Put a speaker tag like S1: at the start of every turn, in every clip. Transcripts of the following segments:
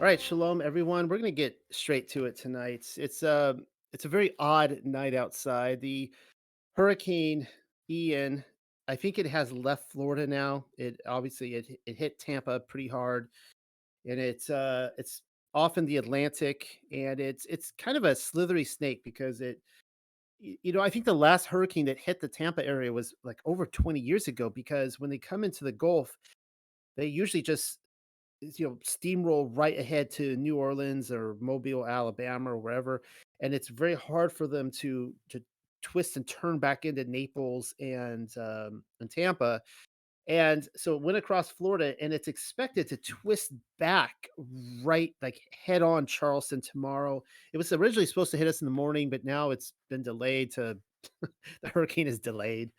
S1: All right, shalom everyone. We're going to get straight to it tonight. It's a very odd night outside. The Hurricane Ian, I think it has left Florida now. It hit Tampa pretty hard, and it's off in the Atlantic, and it's kind of a slithery snake because I think the last hurricane that hit the Tampa area was like over 20 years ago, because when they come into the Gulf, they usually just steamroll right ahead to New Orleans or Mobile, Alabama, or wherever, and it's very hard for them to twist and turn back into Naples and Tampa. And so it went across Florida, and it's expected to twist back right, like, head on Charleston tomorrow. It was originally supposed to hit us in the morning, but now it's been delayed to the hurricane is delayed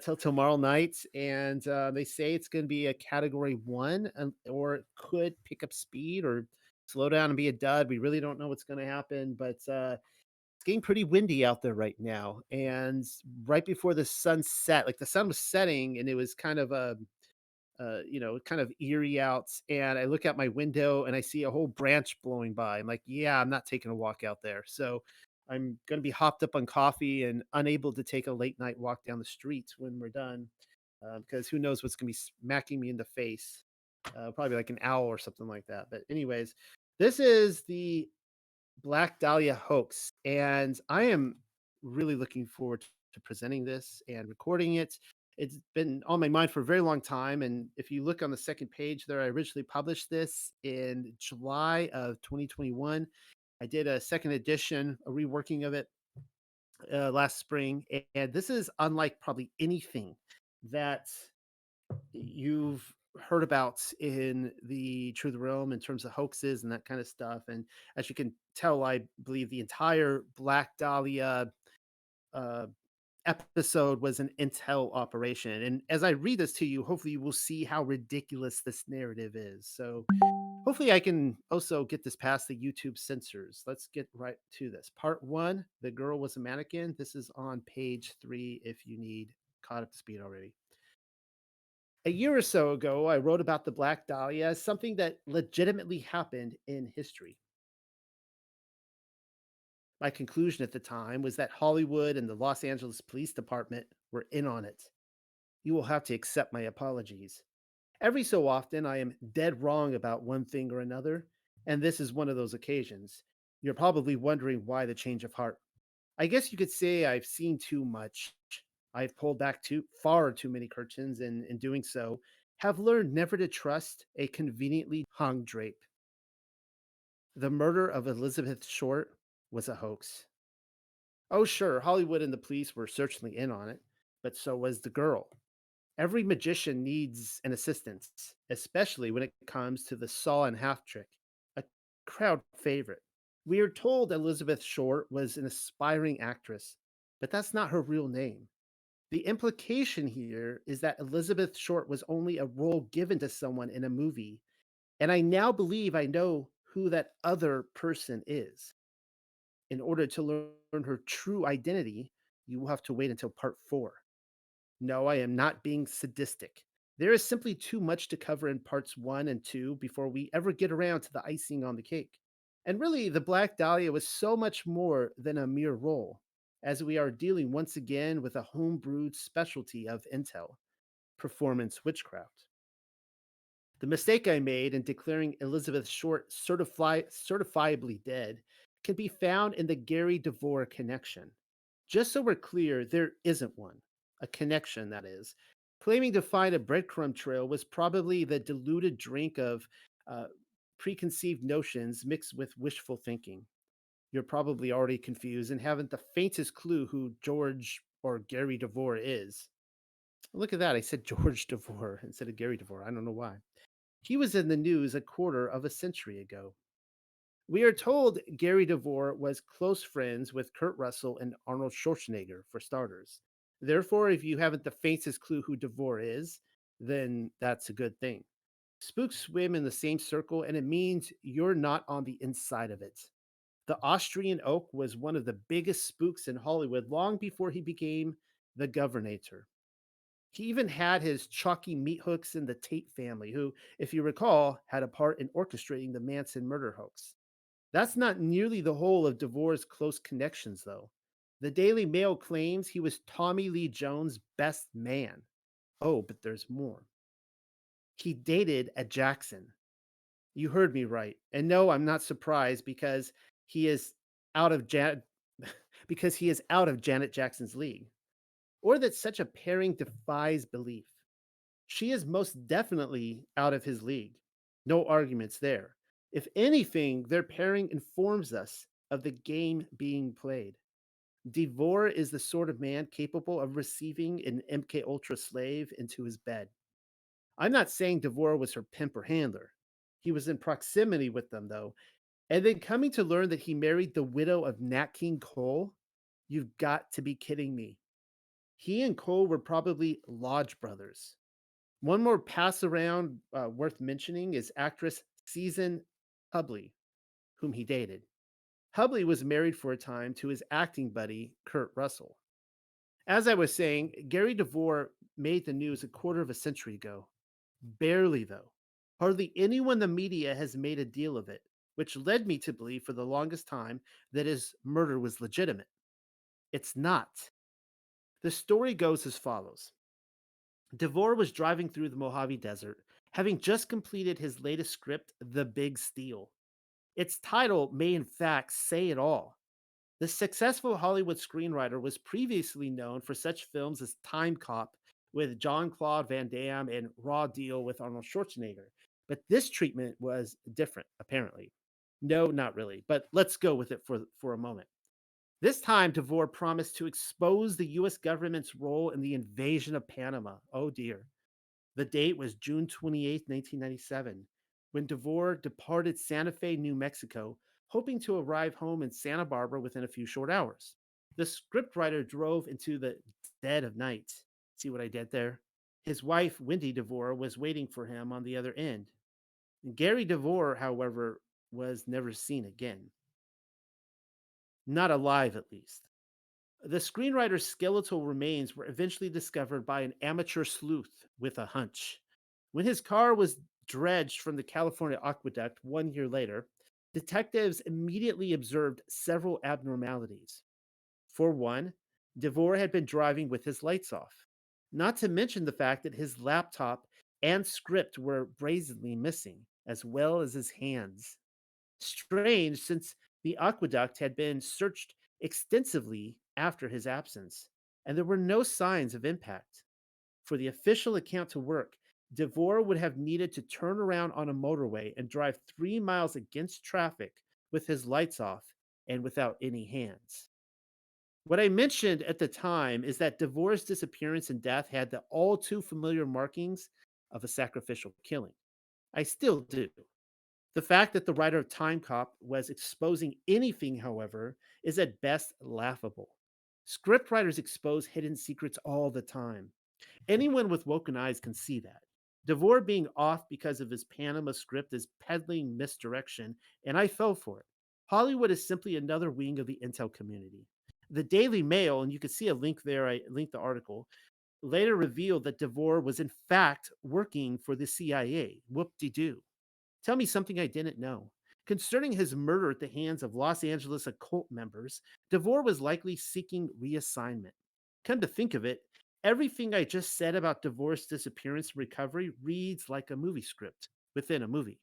S1: till tomorrow night, and they say it's going to be a Category 1, or it could pick up speed or slow down and be a dud. We really don't know what's going to happen, but it's getting pretty windy out there right now. And right before the sun set, like the sun was setting, and it was kind of kind of eerie out. And I look out my window and I see a whole branch blowing by. I'm like, yeah, I'm not taking a walk out there. So I'm going to be hopped up on coffee and unable to take a late night walk down the street when we're done, because who knows what's going to be smacking me in the face. Probably like an owl or something like that. But, anyways, this is the Black Dahlia hoax, and I am really looking forward to presenting this and recording it. It's been on my mind for a very long time, and if you look on the second page there, I originally published this in July of 2021. I did a second edition, a reworking of it last spring, and this is unlike probably anything that you've heard about in the truth realm in terms of hoaxes and that kind of stuff. And as you can tell, I believe the entire Black Dahlia uh, episode was an intel operation. And as I read this to you, hopefully you will see how ridiculous this narrative is. So hopefully I can also get this past the YouTube censors. Let's get right to this. Part one: the girl was a mannequin. This is on page 3 if you need caught up to speed already. A year or so ago, I wrote about the Black Dahlia as something that legitimately happened in history. My conclusion at the time was that Hollywood and the Los Angeles Police Department were in on it. You will have to accept my apologies. Every so often, I am dead wrong about one thing or another, and this is one of those occasions. You're probably wondering why the change of heart. I guess you could say I've seen too much. I've pulled back far too many curtains, and in doing so, have learned never to trust a conveniently hung drape. The murder of Elizabeth Short was a hoax. Oh, sure, Hollywood and the police were certainly in on it, but so was the girl. Every magician needs an assistant, especially when it comes to the saw and half trick, a crowd favorite. We are told Elizabeth Short was an aspiring actress, but that's not her real name. The implication here is that Elizabeth Short was only a role given to someone in a movie, and I now believe I know who that other person is. In order to learn her true identity, you will have to wait until part 4. No, I am not being sadistic. There is simply too much to cover in parts 1 and 2 before we ever get around to the icing on the cake. And really, the Black Dahlia was so much more than a mere role, as we are dealing once again with a home-brewed specialty of intel: performance witchcraft. The mistake I made in declaring Elizabeth Short certifiably dead can be found in the Gary Devore connection. Just so we're clear, there isn't one. A connection, that is. Claiming to find a breadcrumb trail was probably the diluted drink of uh, preconceived notions mixed with wishful thinking. You're probably already confused and haven't the faintest clue who George or Gary Devore is. Look at that. I said George Devore instead of Gary Devore. I don't know why. He was in the news a quarter of a century ago. We are told Gary Devore was close friends with Kurt Russell and Arnold Schwarzenegger, for starters. Therefore, if you haven't the faintest clue who Devore is, then that's a good thing. Spooks swim in the same circle, and it means you're not on the inside of it. The Austrian oak was one of the biggest spooks in Hollywood long before he became the governator. He even had his chalky meat hooks in the Tate family, who, if you recall, had a part in orchestrating the Manson murder hoax. That's not nearly the whole of Devore's close connections, though. The Daily Mail claims he was Tommy Lee Jones' best man. Oh, but there's more. He dated a Jackson. You heard me right. And no, I'm not surprised because he is out of because he is out of Janet Jackson's league, or that such a pairing defies belief. She is most definitely out of his league. No arguments there. If anything, their pairing informs us of the game being played. Devore is the sort of man capable of receiving an MK Ultra slave into his bed. I'm not saying Devore was her pimp or handler. He was in proximity with them, though. And then coming to learn that he married the widow of Nat King Cole? You've got to be kidding me. He and Cole were probably lodge brothers. One more pass around worth mentioning is actress Susan Hubley, whom he dated. Hubley was married for a time to his acting buddy, Kurt Russell. As I was saying, Gary Devore made the news a quarter of a century ago. Barely, though. Hardly anyone in the media has made a deal of it, which led me to believe for the longest time that his murder was legitimate. It's not. The story goes as follows. Devore was driving through the Mojave Desert, having just completed his latest script, The Big Steal. Its title may, in fact, say it all. The successful Hollywood screenwriter was previously known for such films as Time Cop with Jean Claude Van Damme and Raw Deal with Arnold Schwarzenegger. But this treatment was different, apparently. No, not really, but let's go with it for a moment. This time, Devore promised to expose the US government's role in the invasion of Panama. Oh dear. The date was June 28th, 1997, when Devore departed Santa Fe, New Mexico, hoping to arrive home in Santa Barbara within a few short hours. The scriptwriter drove into the dead of night. See what I did there? His wife, Wendy Devore, was waiting for him on the other end. Gary Devore, however, was never seen again. Not alive, at least. The screenwriter's skeletal remains were eventually discovered by an amateur sleuth with a hunch. When his car was dredged from the California aqueduct 1 year later, detectives immediately observed several abnormalities. For one, Devore had been driving with his lights off, not to mention the fact that his laptop and script were brazenly missing, as well as his hands. Strange, since the aqueduct had been searched extensively after his absence, and there were no signs of impact. For the official account to work, Devore would have needed to turn around on a motorway and drive 3 miles against traffic with his lights off and without any hands. What I mentioned at the time is that Devore's disappearance and death had the all too familiar markings of a sacrificial killing. I still do. The fact that the writer of Time Cop was exposing anything, however, is at best laughable. Scriptwriters expose hidden secrets all the time. Anyone with woken eyes can see that. Devore being off because of his Panama script is peddling misdirection, and I fell for it. Hollywood is simply another wing of the intel community. The Daily Mail, and you can see a link there, I linked the article, later revealed that Devore was in fact working for the CIA. Whoop de doo. Tell me something I didn't know. Concerning his murder at the hands of Los Angeles occult members, Devore was likely seeking reassignment. Come to think of it, everything I just said about Devore's disappearance and recovery reads like a movie script within a movie.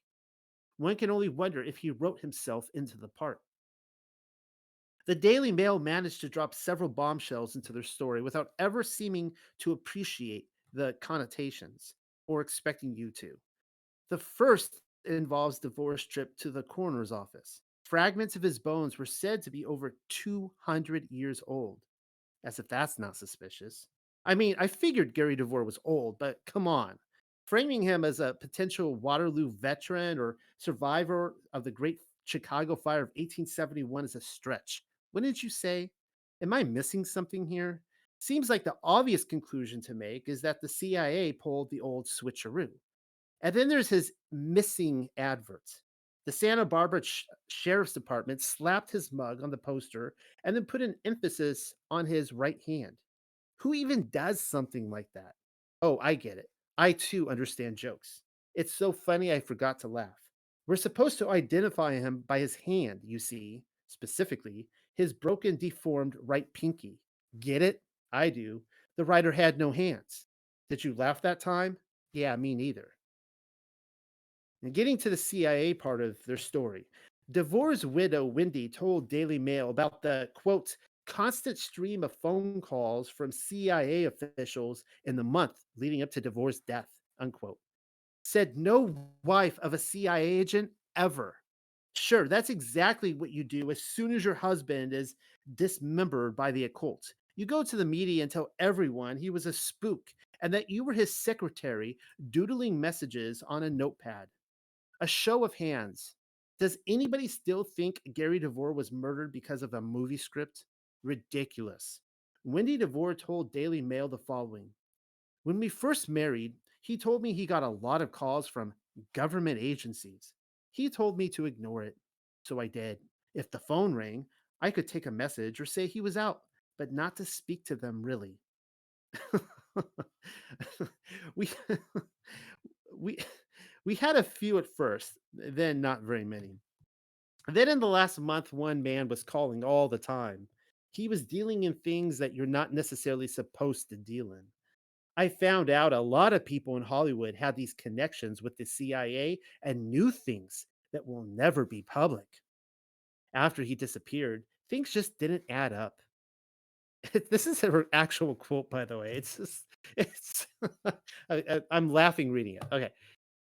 S1: One can only wonder if he wrote himself into the part. The Daily Mail managed to drop several bombshells into their story without ever seeming to appreciate the connotations or expecting you to. The first involves Devore's trip to the coroner's office. Fragments of his bones were said to be over 200 years old, as if that's not suspicious. I mean, I figured Gary Devore was old, but come on. Framing him as a potential Waterloo veteran or survivor of the Great Chicago Fire of 1871 is a stretch. Wouldn't you say? Am I missing something here? Seems like the obvious conclusion to make is that the CIA pulled the old switcheroo. And then there's his missing advert. The Santa Barbara Sheriff's Department slapped his mug on the poster and then put an emphasis on his right hand. Who even does something like that? Oh, I get it. I too understand jokes. It's so funny I forgot to laugh. We're supposed to identify him by his hand, you see, specifically his broken, deformed right pinky. Get it? I do. The writer had no hands. Did you laugh that time? Yeah, me neither. And getting to the CIA part of their story, Devore's widow, Wendy, told Daily Mail about the quote, constant stream of phone calls from CIA officials in the month leading up to Devore's death, unquote. Said no wife of a CIA agent ever. Sure, that's exactly what you do as soon as your husband is dismembered by the occult. You go to the media and tell everyone he was a spook and that you were his secretary doodling messages on a notepad. A show of hands. Does anybody still think Gary Devore was murdered because of a movie script? Ridiculous. Wendy Devore told Daily Mail the following: when we first married, he told me he got a lot of calls from government agencies. He told me to ignore it. So I did. If the phone rang, I could take a message or say he was out, but not to speak to them really. we we we had a few at first, then not very many. Then in the last month, one man was calling all the time. He was dealing in things that you're not necessarily supposed to deal in. I found out a lot of people in Hollywood had these connections with the CIA and knew things that will never be public. After he disappeared, things just didn't add up. This is an actual quote, by the way. It's just, it's, I'm laughing reading it. Okay.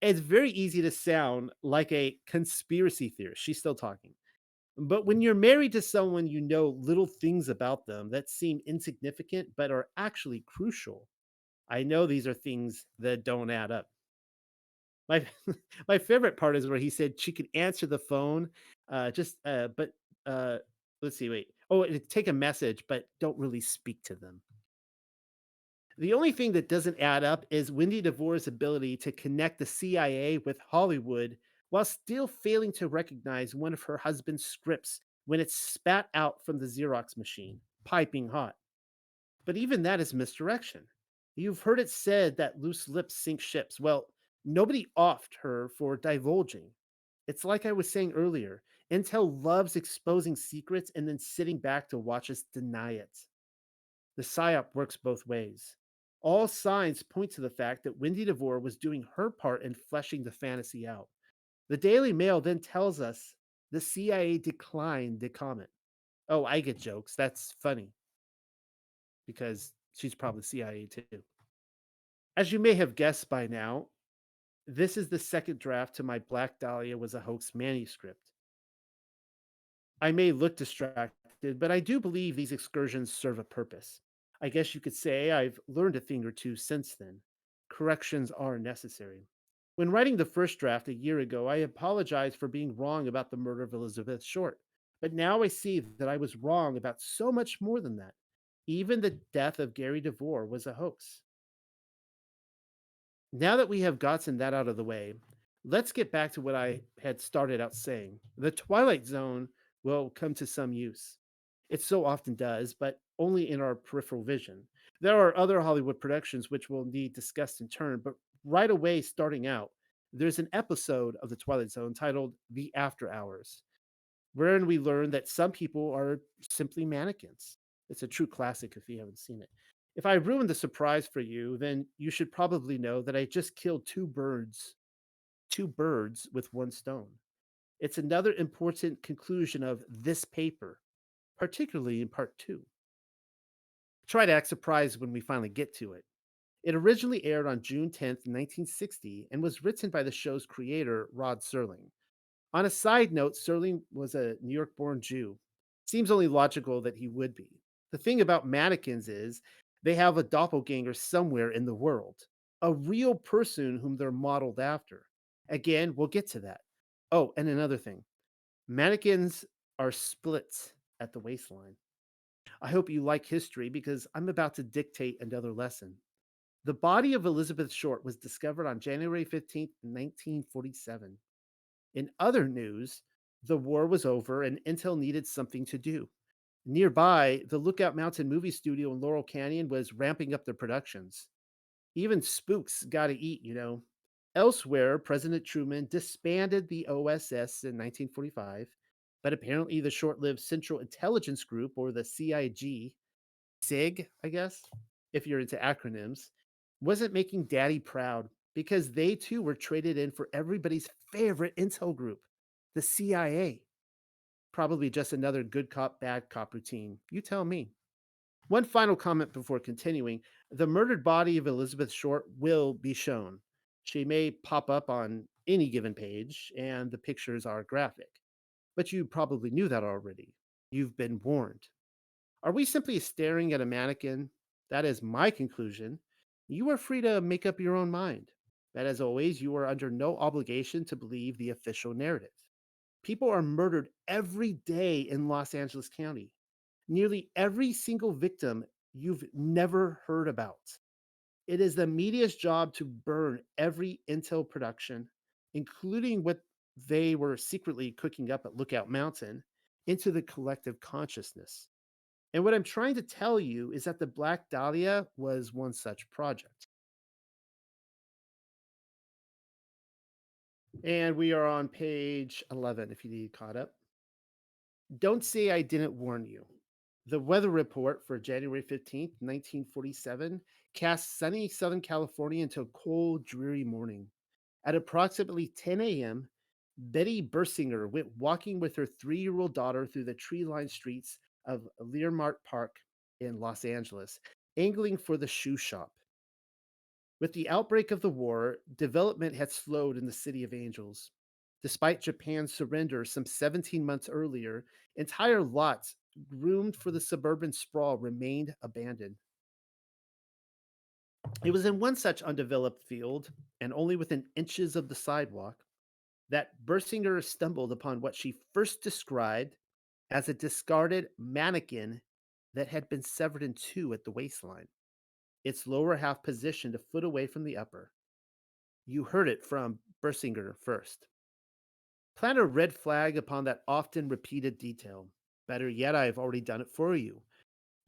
S1: It's very easy to sound like a conspiracy theorist. She's still talking. But when you're married to someone you know little things about them that seem insignificant but are actually crucial, I know these are things that don't add up. My my favorite part is where he said she could answer the phone, but uh, let's see, wait. Oh, and take a message, but don't really speak to them. The only thing that doesn't add up is Wendy Devore's ability to connect the CIA with Hollywood while still failing to recognize one of her husband's scripts when it's spat out from the Xerox machine, piping hot. But even that is misdirection. You've heard it said that loose lips sink ships. Well, nobody offed her for divulging. It's like I was saying earlier, Intel loves exposing secrets and then sitting back to watch us deny it. The PSYOP works both ways. All signs point to the fact that Wendy Devore was doing her part in fleshing the fantasy out. The Daily Mail then tells us the CIA declined to comment. Oh, I get jokes. That's funny because she's probably CIA too. As you may have guessed by now, this is the second draft to my Black Dahlia was a hoax manuscript. I may look distracted, but I do believe these excursions serve a purpose. I guess you could say I've learned a thing or two since then. Corrections are necessary. When writing the first draft a year ago, I apologized for being wrong about the murder of Elizabeth Short. But now I see that I was wrong about so much more than that. Even the death of Gary Devore was a hoax. Now that we have gotten that out of the way, let's get back to what I had started out saying. The Twilight Zone will come to some use. It so often does, but only in our peripheral vision. There are other Hollywood productions which will need discussed in turn, but right away, starting out, there's an episode of The Twilight Zone titled The After Hours, wherein we learn that some people are simply mannequins. It's a true classic if you haven't seen it. If I ruined the surprise for you, then you should probably know that I just killed two birds with one stone. It's another important conclusion of this paper, particularly in part two. Try to act surprised when we finally get to it. It originally aired on June 10th, 1960, and was written by the show's creator, Rod Serling. On a side note, Serling was a New York born Jew. Seems only logical that he would be. The thing about mannequins is they have a doppelganger somewhere in the world, a real person whom they're modeled after. Again, we'll get to that. Oh, and another thing mannequins are split at the waistline. I hope you like history because I'm about to dictate another lesson. The body of Elizabeth Short was discovered on January 15th, 1947. In other news, the war was over and Intel needed something to do. Nearby, the Lookout Mountain movie studio in Laurel Canyon was ramping up their productions. Even spooks gotta eat, you know. Elsewhere, President Truman disbanded the OSS in 1945, but apparently the short lived Central Intelligence Group, or the CIG, SIG, I guess, if you're into acronyms, wasn't making daddy proud because they too were traded in for everybody's favorite intel group, the CIA. Probably just another good cop, bad cop routine. You tell me. One final comment before continuing. The murdered body of Elizabeth Short will be shown. She may pop up on any given page, and the pictures are graphic. But you probably knew that already. You've been warned. Are we simply staring at a mannequin? That is my conclusion. You are free to make up your own mind. But as always, you are under no obligation to believe the official narrative. People are murdered every day in Los Angeles County. Nearly every single victim you've never heard about. It is the media's job to burn every intel production, including what they were secretly cooking up at Lookout Mountain, into the collective consciousness. And what I'm trying to tell you is that the Black Dahlia was one such project. And we are on page 11 if you need caught up. Don't say I didn't warn you. The weather report for January 15th, 1947, cast sunny Southern California into a cold, dreary morning. At approximately 10 a.m., Betty Bersinger went walking with her 3-year-old daughter through the tree lined streets of Learmart Park in Los Angeles, angling for the shoe shop. With the outbreak of the war, development had slowed in the City of Angels. Despite Japan's surrender some 17 months earlier, entire lots groomed for the suburban sprawl remained abandoned. It was in one such undeveloped field, and only within inches of the sidewalk, that Bersinger stumbled upon what she first described as a discarded mannequin that had been severed in two at the waistline, its lower half positioned a foot away from the upper. You heard it from Bersinger first. Plant a red flag upon that often repeated detail. Better yet, I have already done it for you.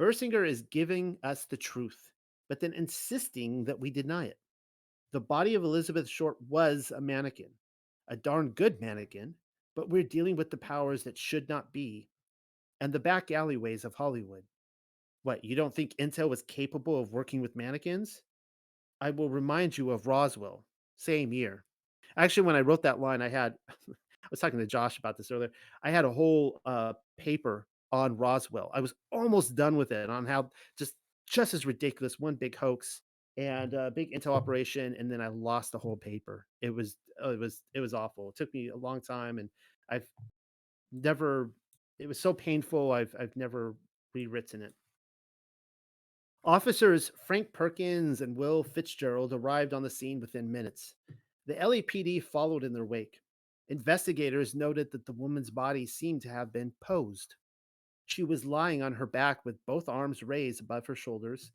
S1: Bersinger is giving us the truth, but then insisting that we deny it. The body of Elizabeth Short was a mannequin, a darn good mannequin, but we're dealing with the powers that should not be and the back alleyways of Hollywood. What, you don't think Intel was capable of working with mannequins? I will remind you of Roswell, same year. Actually, when I wrote that line, I had I was talking to Josh about this earlier. I had a whole paper on Roswell. I was almost done with it on how just as ridiculous, one big hoax and a big intel operation, and then I lost the whole paper. It was awful. It took me a long time, and I've never. It was so painful. I've never rewritten it. Officers Frank Perkins and Will Fitzgerald arrived on the scene within minutes. The LAPD followed in their wake. Investigators noted that the woman's body seemed to have been posed. She was lying on her back with both arms raised above her shoulders,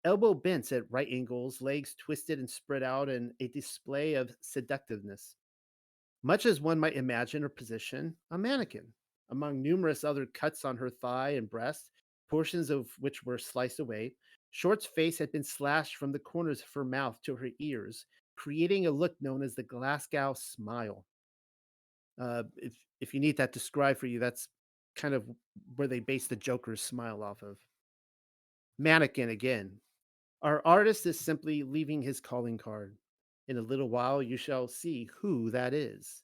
S1: elbow bent at right angles, legs twisted and spread out in a display of seductiveness. Much as one might imagine her position, a mannequin. Among numerous other cuts on her thigh and breast, portions of which were sliced away, Short's face had been slashed from the corners of her mouth to her ears, creating a look known as the Glasgow smile. If you need that described for you, that's kind of where they base the Joker's smile off of. Mannequin again. Our artist is simply leaving his calling card. In a little while, you shall see who that is.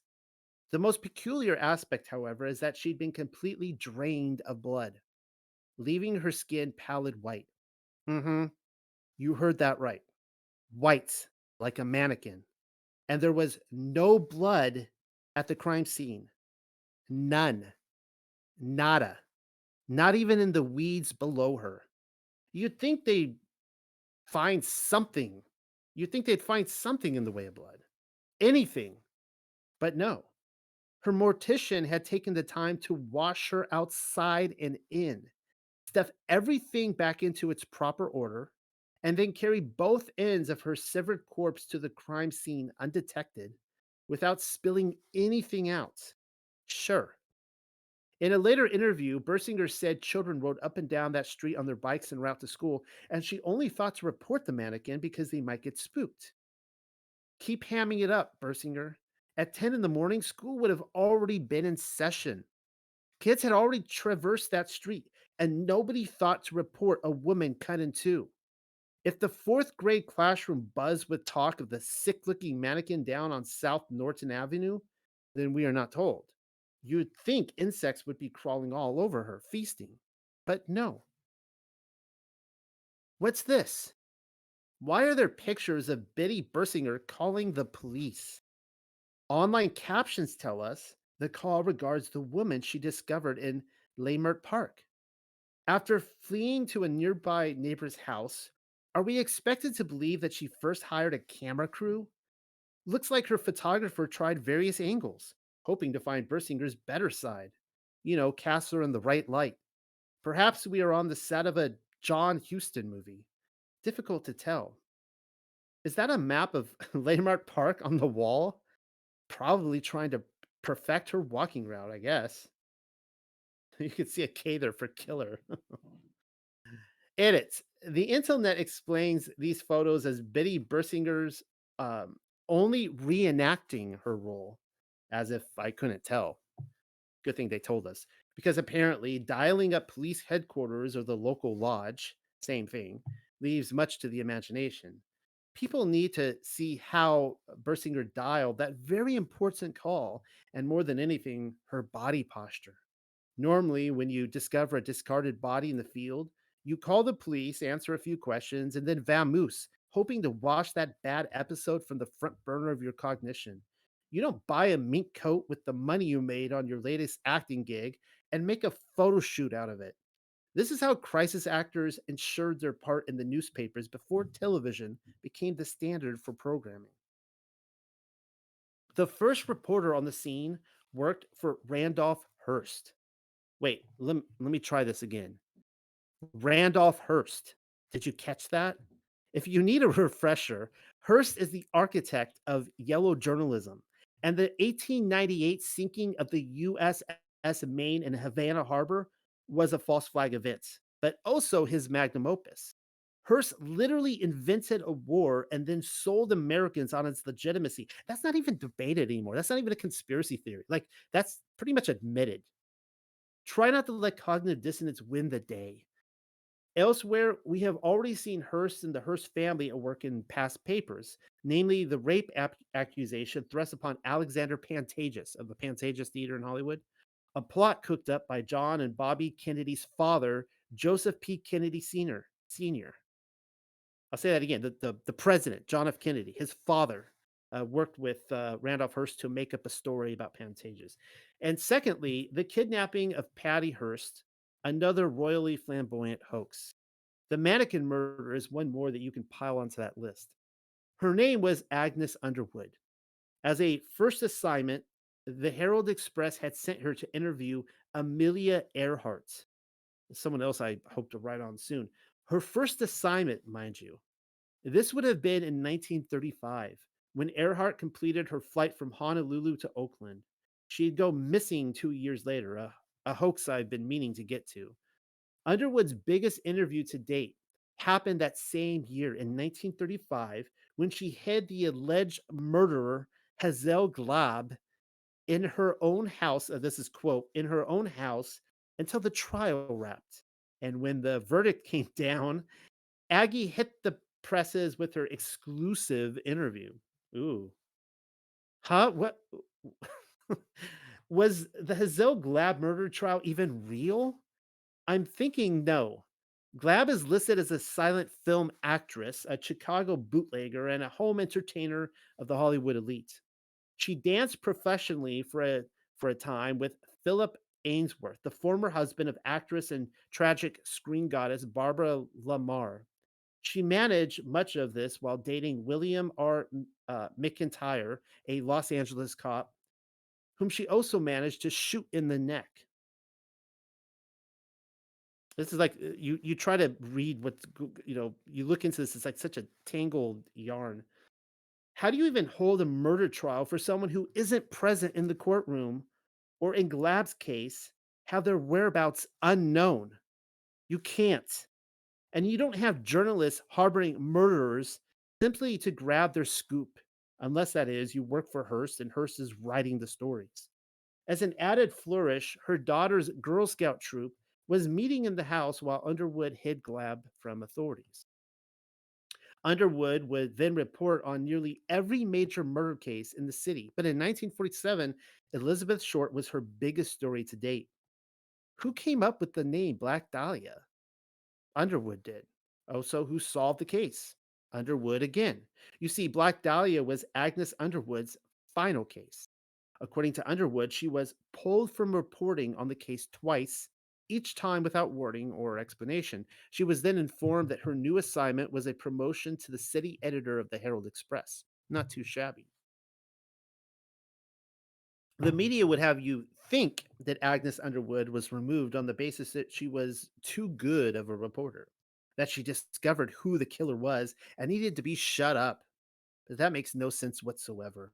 S1: The most peculiar aspect, however, is that she'd been completely drained of blood, leaving her skin pallid white. Mm-hmm. You heard that right. White, like a mannequin. And there was no blood at the crime scene. None. Nada. Not even in the weeds below her. You'd think they'd find something. You'd think they'd find something in the way of blood. Anything. But no. Her mortician had taken the time to wash her outside and in, stuff everything back into its proper order, and then carry both ends of her severed corpse to the crime scene undetected without spilling anything out. Sure, In a later interview, Bersinger said children rode up and down that street on their bikes en route to school, and she only thought to report the mannequin because they might get spooked. Keep hamming it up, Bersinger. At 10 in the morning, school would have already been in session. Kids had already traversed that street, and nobody thought to report a woman cut in two. If the fourth grade classroom buzzed with talk of the sick looking mannequin down on South Norton Avenue, then we are not told. You'd think insects would be crawling all over her, feasting. But no. What's this? Why are there pictures of Biddy Bersinger calling the police? Online captions tell us the call regards the woman she discovered in Leimert Park. After fleeing to a nearby neighbor's house, are we expected to believe that she first hired a camera crew? Looks like her photographer tried various angles, hoping to find Bersinger's better side. Cast her in the right light. Perhaps we are on the set of a John Huston movie. Difficult to tell. Is that a map of Landmark Park on the wall? Probably trying to perfect her walking route, I guess. You can see a K there for killer. Edits. The internet explains these photos as Biddy Bersinger's um, only reenacting her role, as if I couldn't tell. Good thing they told us. Because apparently, dialing up police headquarters or the local lodge, same thing, leaves much to the imagination. People need to see how Bersinger dialed that very important call, and more than anything, her body posture. Normally, when you discover a discarded body in the field, you call the police, answer a few questions, and then vamoose, hoping to wash that bad episode from the front burner of your cognition. You don't buy a mink coat with the money you made on your latest acting gig and make a photo shoot out of it. This is how crisis actors ensured their part in the newspapers before television became the standard for programming. The first reporter on the scene worked for Randolph Hearst. Wait, let me try this again. Randolph Hearst. Did you catch that? If you need a refresher, Hearst is the architect of yellow journalism, and the 1898 sinking of the USS Maine in Havana Harbor was a false flag event, but also his magnum opus. Hearst literally invented a war and then sold Americans on its legitimacy. That's not even debated anymore. That's not even a conspiracy theory. Like, that's pretty much admitted. Try not to let cognitive dissonance win the day. Elsewhere, we have already seen Hearst and the Hearst family at work in past papers, namely the rape accusation thrust upon Alexander Pantages of the Pantages Theater in Hollywood, a plot cooked up by John and Bobby Kennedy's father, Joseph P. Kennedy Sr. Sr. I'll say that again. The president, John F. Kennedy, his father, worked with Randolph Hearst to make up a story about Pantages. And secondly, the kidnapping of Patty Hearst, another royally flamboyant hoax. The mannequin murder is one more that you can pile onto that list. Her name was Agnes Underwood. As a first assignment, the Herald Express had sent her to interview Amelia Earhart, someone else I hope to write on soon. Her first assignment, mind you, this would have been in 1935 when Earhart completed her flight from Honolulu to Oakland. She'd go missing 2 years later, a hoax I've been meaning to get to. Underwood's biggest interview to date happened that same year in 1935 when she hid the alleged murderer, Hazel Glab, in her own house. This is quote, in her own house until the trial wrapped. And when the verdict came down, Aggie hit the presses with her exclusive interview. Ooh. Huh? What? Was the Hazel Glab murder trial even real? I'm thinking no. Glab is listed as a silent film actress, a Chicago bootlegger, and a home entertainer of the Hollywood elite. She danced professionally for a time with Philip Ainsworth, the former husband of actress and tragic screen goddess Barbara Lamar. She managed much of this while dating William R. McIntyre, a Los Angeles cop, whom she also managed to shoot in the neck. This is like you try to read what's you look into this. It's like such a tangled yarn. How do you even hold a murder trial for someone who isn't present in the courtroom, or in Glab's case, have their whereabouts unknown. You can't. And you don't have journalists harboring murderers simply to grab their scoop, unless that is, you work for Hearst and Hearst is writing the stories. As an added flourish, her daughter's Girl Scout troop was meeting in the house while Underwood hid Glab from authorities. Underwood would then report on nearly every major murder case in the city, but in 1947, Elizabeth Short was her biggest story to date. Who came up with the name Black Dahlia? Underwood did. Also, who solved the case? Underwood again. You see, Black Dahlia was Agnes Underwood's final case. According to Underwood, she was pulled from reporting on the case twice, each time without warning or explanation. She was then informed that her new assignment was a promotion to the city editor of the Herald Express. Not too shabby. The media would have you think that Agnes Underwood was removed on the basis that she was too good of a reporter, that she discovered who the killer was and needed to be shut up. But that makes no sense whatsoever.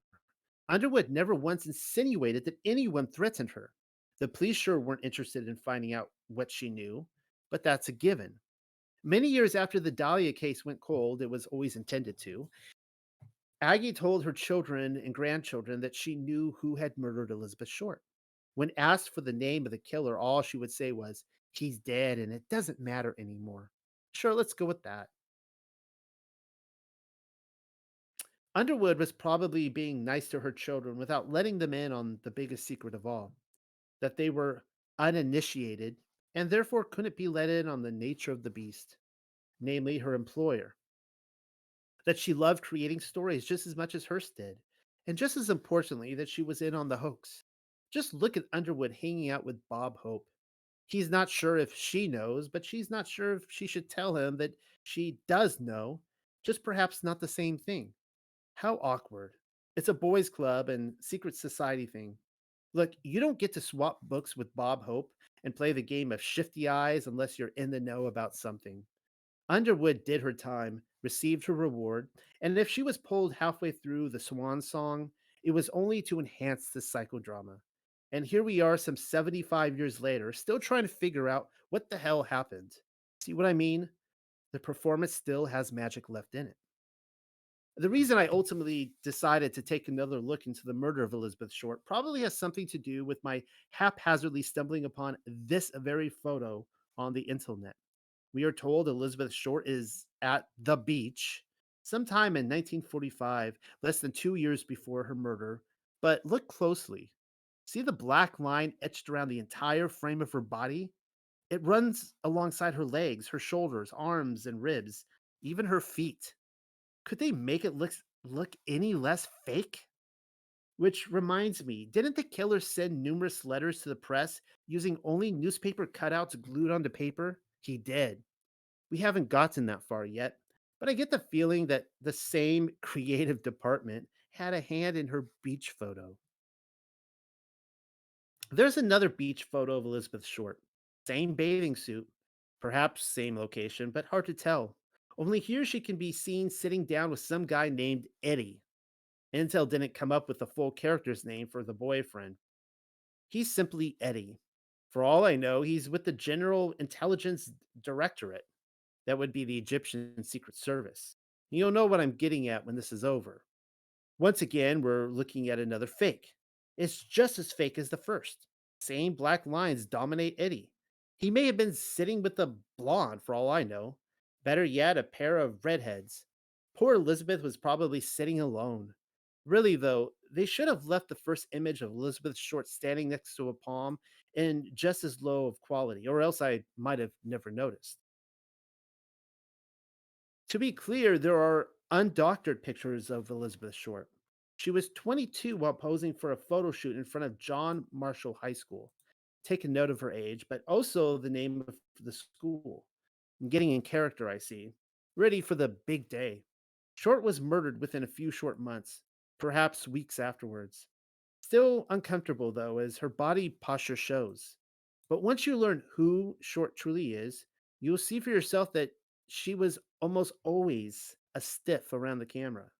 S1: Underwood never once insinuated that anyone threatened her. The police sure weren't interested in finding out what she knew, but that's a given. Many years after the Dahlia case went cold, it was always intended to, Aggie told her children and grandchildren that she knew who had murdered Elizabeth Short. When asked for the name of the killer, all she would say was, "He's dead and it doesn't matter anymore." Sure, let's go with that. Underwood was probably being nice to her children without letting them in on the biggest secret of all, that they were uninitiated and therefore couldn't be let in on the nature of the beast, namely her employer, that she loved creating stories just as much as Hearst did, and just as importantly, that she was in on the hoax. Just look at Underwood hanging out with Bob Hope. He's not sure if she knows, but she's not sure if she should tell him that she does know, just perhaps not the same thing. How awkward. It's a boys' club and secret society thing. Look, you don't get to swap books with Bob Hope and play the game of shifty eyes unless you're in the know about something. Underwood did her time, received her reward, and if she was pulled halfway through the swan song, it was only to enhance the psychodrama. And here we are some 75 years later, still trying to figure out what the hell happened. See what I mean? The performance still has magic left in it. The reason I ultimately decided to take another look into the murder of Elizabeth Short probably has something to do with my haphazardly stumbling upon this very photo on the internet. We are told Elizabeth Short is at the beach sometime in 1945, less than 2 years before her murder. But look closely. See the black line etched around the entire frame of her body? It runs alongside her legs, her shoulders, arms, and ribs, even her feet. Could they make it look any less fake? Which reminds me, didn't the killer send numerous letters to the press using only newspaper cutouts glued onto paper? He did. We haven't gotten that far yet, but I get the feeling that the same creative department had a hand in her beach photo. There's another beach photo of Elizabeth Short. Same bathing suit, perhaps same location, but hard to tell. Only here she can be seen sitting down with some guy named Eddie. Intel didn't come up with the full character's name for the boyfriend. He's simply Eddie. For all I know, he's with the General Intelligence Directorate. That would be the Egyptian Secret Service. You'll know what I'm getting at when this is over. Once again, we're looking at another fake. It's just as fake as the first. Same black lines dominate Eddie. He may have been sitting with a blonde for all I know. Better yet, a pair of redheads. Poor Elizabeth was probably sitting alone. Really, though, they should have left the first image of Elizabeth Short standing next to a palm in just as low of quality, or else I might have never noticed. To be clear, there are undoctored pictures of Elizabeth Short. She was 22 while posing for a photo shoot in front of John Marshall High School. Take a note of her age, but also the name of the school. I'm getting in character, I see. Ready for the big day. Short was murdered within a few short months, perhaps weeks afterwards. Still uncomfortable, though, as her body posture shows. But once you learn who Short truly is, you'll see for yourself that she was almost always a stiff around the camera.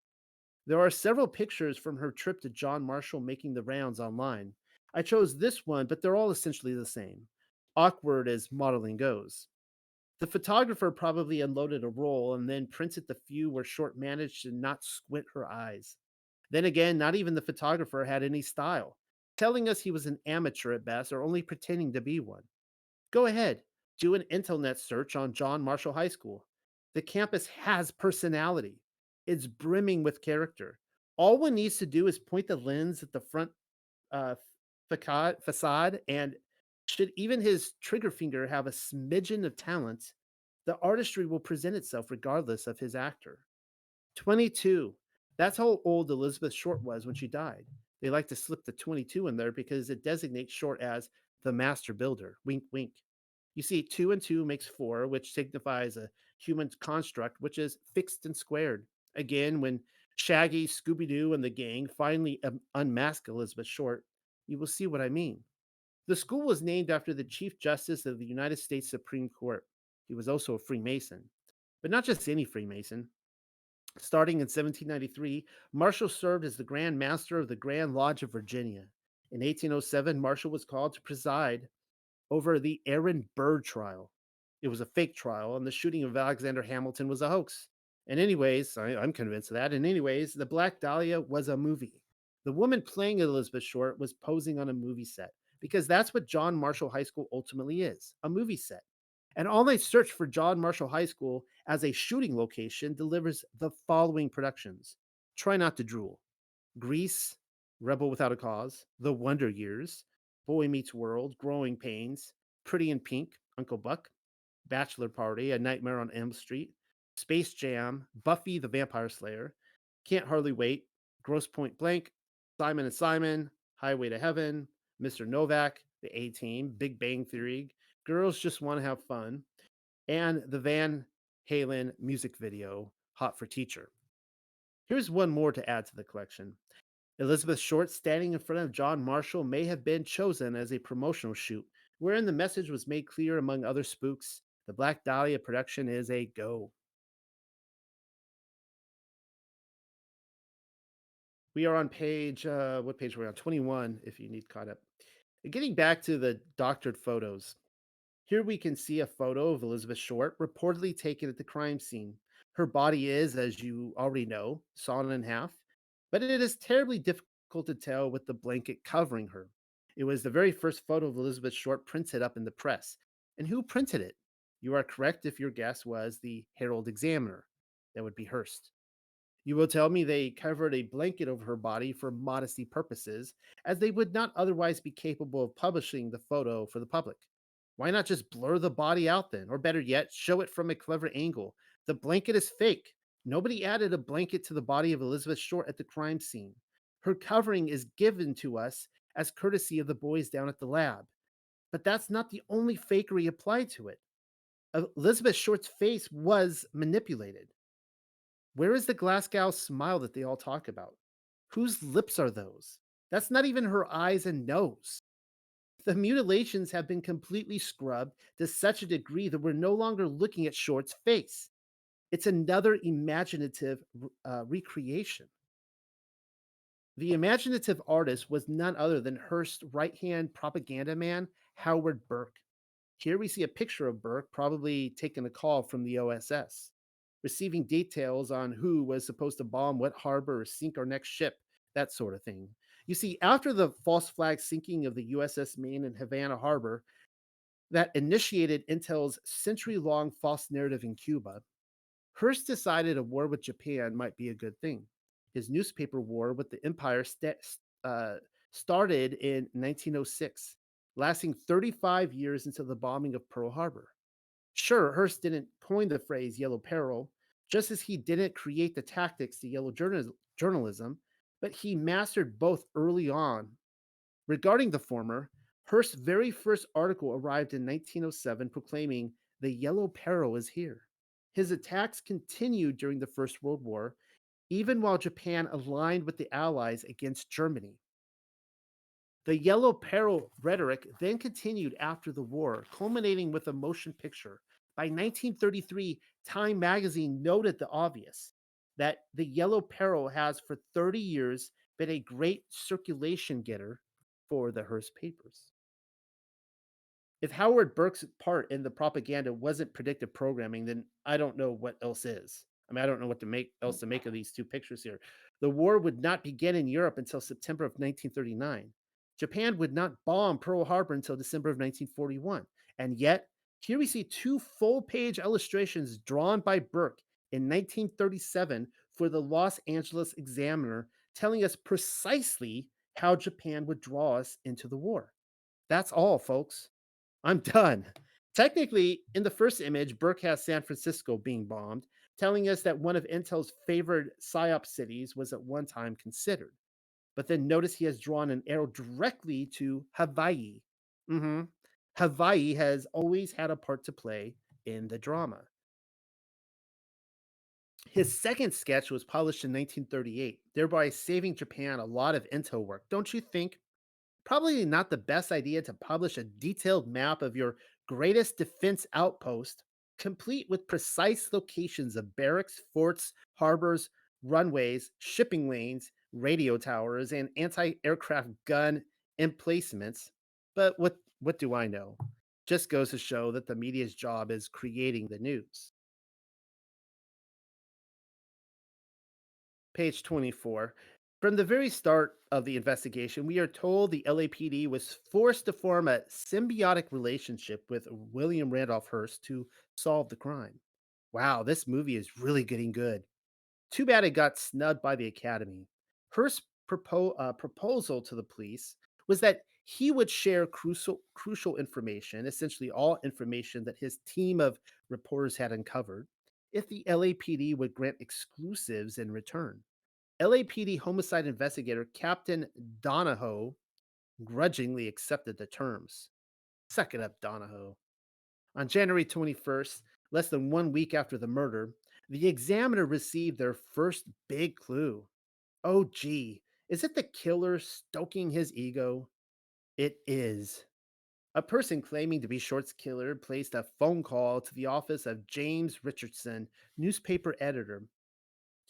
S1: There are several pictures from her trip to John Marshall making the rounds online. I chose this one, but they're all essentially the same. Awkward as modeling goes. The photographer probably unloaded a roll and then printed the few where Short managed to not squint her eyes. Then again, not even the photographer had any style, telling us he was an amateur at best or only pretending to be one. Go ahead, do an internet search on John Marshall High School. The campus has personality, it's brimming with character. All one needs to do is point the lens at the front uh, facade, and should even his trigger finger have a smidgen of talent, the artistry will present itself regardless of his actor. 22. That's how old Elizabeth Short was when she died. They like to slip the 22 in there because it designates Short as the master builder. Wink, wink. You see, two and two makes four, which signifies a human construct which is fixed and squared. Again, when Shaggy, Scooby Doo, and the gang finally unmask Elizabeth Short, you will see what I mean. The school was named after the Chief Justice of the United States Supreme Court. He was also a Freemason, but not just any Freemason. Starting in 1793, Marshall served as the Grand Master of the Grand Lodge of Virginia. In 1807, Marshall was called to preside over the Aaron Burr trial. It was a fake trial, and the shooting of Alexander Hamilton was a hoax. And, anyways, I'm convinced of that. And, anyways, the Black Dahlia was a movie. The woman playing Elizabeth Short was posing on a movie set because that's what John Marshall High School ultimately is, a movie set. An online search for John Marshall High School as a shooting location delivers the following productions. Try not to drool. Grease, Rebel Without a Cause, The Wonder Years, Boy Meets World, Growing Pains, Pretty in Pink, Uncle Buck, Bachelor Party, A Nightmare on Elm Street, Space Jam, Buffy the Vampire Slayer, Can't Hardly Wait, Gross Point Blank, Simon and Simon, Highway to Heaven, Mr. Novak, The A Team, Big Bang Theory, Girls Just Want to Have Fun, and the Van Halen music video, Hot for Teacher. Here's one more to add to the collection. Elizabeth Short standing in front of John Marshall may have been chosen as a promotional shoot, wherein the message was made clear among other spooks. The Black Dahlia production is a go. We are on page, what page are we on? 21, if you need caught up. Getting back to the doctored photos, here we can see a photo of Elizabeth Short reportedly taken at the crime scene. Her body is, as you already know, sawn in half, but it is terribly difficult to tell with the blanket covering her. It was the very first photo of Elizabeth Short printed up in the press. And who printed it? You are correct if your guess was the Herald Examiner. That would be Hearst. You will tell me they covered a blanket over her body for modesty purposes, as they would not otherwise be capable of publishing the photo for the public. Why not just blur the body out then? Or better yet, show it from a clever angle. The blanket is fake. Nobody added a blanket to the body of Elizabeth Short at the crime scene. Her covering is given to us as courtesy of the boys down at the lab. But that's not the only fakery applied to it. Elizabeth Short's face was manipulated. Where is the Glasgow smile that they all talk about? Whose lips are those? That's not even her eyes and nose. The mutilations have been completely scrubbed to such a degree that we're no longer looking at Short's face. It's another imaginative recreation. The imaginative artist was none other than Hearst's right hand propaganda man, Howard Burke. Here we see a picture of Burke, probably taking a call from the OSS, receiving details on who was supposed to bomb what harbor or sink our next ship, that sort of thing. You see, after the false flag sinking of the USS Maine in Havana Harbor, that initiated Intel's century long false narrative in Cuba, Hearst decided a war with Japan might be a good thing. His newspaper war with the Empire uh, started in 1906, lasting 35 years until the bombing of Pearl Harbor. Sure, Hearst didn't coin the phrase yellow peril, just as he didn't create the tactics to journalism, but he mastered both early on. Regarding the former, Hearst's very first article arrived in 1907 proclaiming, "The yellow peril is here." His attacks continued during the First World War, even while Japan aligned with the Allies against Germany. The yellow peril rhetoric then continued after the war, culminating with a motion picture. By 1933, Time magazine noted the obvious that the yellow peril has for 30 years been a great circulation getter for the Hearst papers. If Howard Burke's part in the propaganda wasn't predictive programming, then I don't know what else is. I mean, I don't know what to make else to make of these two pictures here. The war would not begin in Europe until September of 1939. Japan would not bomb Pearl Harbor until December of 1941. And yet, here we see two full page illustrations drawn by Burke in 1937 for the Los Angeles Examiner, telling us precisely how Japan would draw us into the war. That's all, folks. I'm done. Technically, in the first image, Burke has San Francisco being bombed, telling us that one of Intel's favored PSYOP cities was at one time considered. But then notice he has drawn an arrow directly to Hawaii. hmm Hawaii has always had a part to play in the drama. His second sketch was published in 1938, thereby saving Japan a lot of intel work. Don't you think? Probably not the best idea to publish a detailed map of your greatest defense outpost, complete with precise locations of barracks, forts, harbors, runways, shipping lanes, radio towers, and anti-aircraft gun emplacements. But what do I know? Just goes to show that the media's job is creating the news. Page 24. From the very start of the investigation, we are told the LAPD was forced to form a symbiotic relationship with William Randolph Hearst to solve the crime. Wow, this movie is really getting good. Too bad it got snubbed by the Academy. Hearst's proposal to the police was that he would share crucial information, essentially all information that his team of reporters had uncovered, if the LAPD would grant exclusives in return. LAPD homicide investigator Captain Donahoe grudgingly accepted the terms. Suck it up, Donahoe. On January 21st, less than 1 week after the murder, the examiner received their first big clue. Oh, gee, is it the killer stoking his ego? It is. A person claiming to be Short's killer placed a phone call to the office of James Richardson, newspaper editor,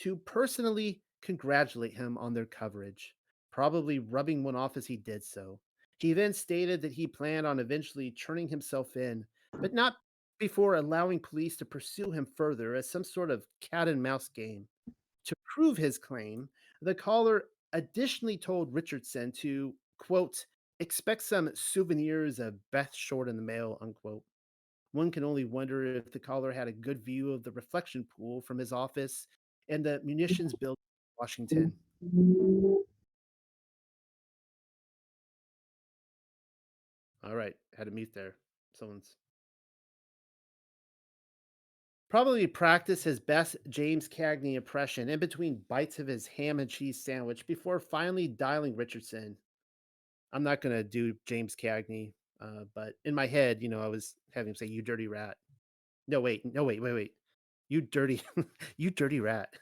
S1: to personally congratulate him on their coverage, probably rubbing one off as he did so. He then stated that he planned on eventually turning himself in, but not before allowing police to pursue him further as some sort of cat and mouse game. To prove his claim, the caller additionally told Richardson to, quote, expect some souvenirs of Beth Short in the mail, unquote. One can only wonder if the caller had a good view of the reflection pool from his office and the munitions building in Washington. All right, had to mute there. Someone's probably practice his best James Cagney impression in between bites of his ham and cheese sandwich before finally dialing Richardson. I'm not gonna do James Cagney, but in my head, I was having him say, "You dirty rat." No, wait, no, wait. You dirty, you dirty rat.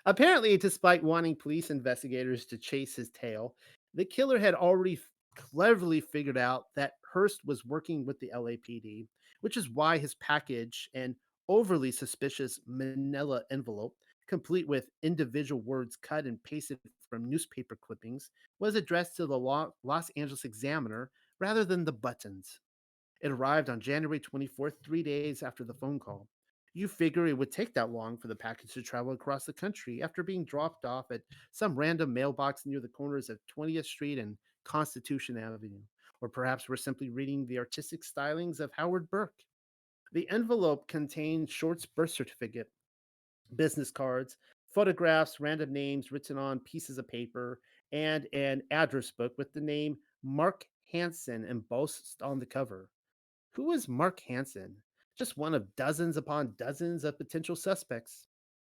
S1: Apparently, despite wanting police investigators to chase his tail, the killer had already cleverly figured out that Hearst was working with the LAPD, which is why his package and overly suspicious manila envelope, complete with individual words cut and pasted from newspaper clippings, was addressed to the Los Angeles Examiner rather than the Buttons. It arrived on January 24th, 3 days after the phone call. You figure it would take that long for the package to travel across the country after being dropped off at some random mailbox near the corners of 20th Street and Constitution Avenue. Or perhaps we're simply reading the artistic stylings of Howard Burke. The envelope contained Short's birth certificate, business cards, photographs, random names written on pieces of paper, and an address book with the name Mark Hansen embossed on the cover. Who is Mark Hansen? Just one of dozens upon dozens of potential suspects.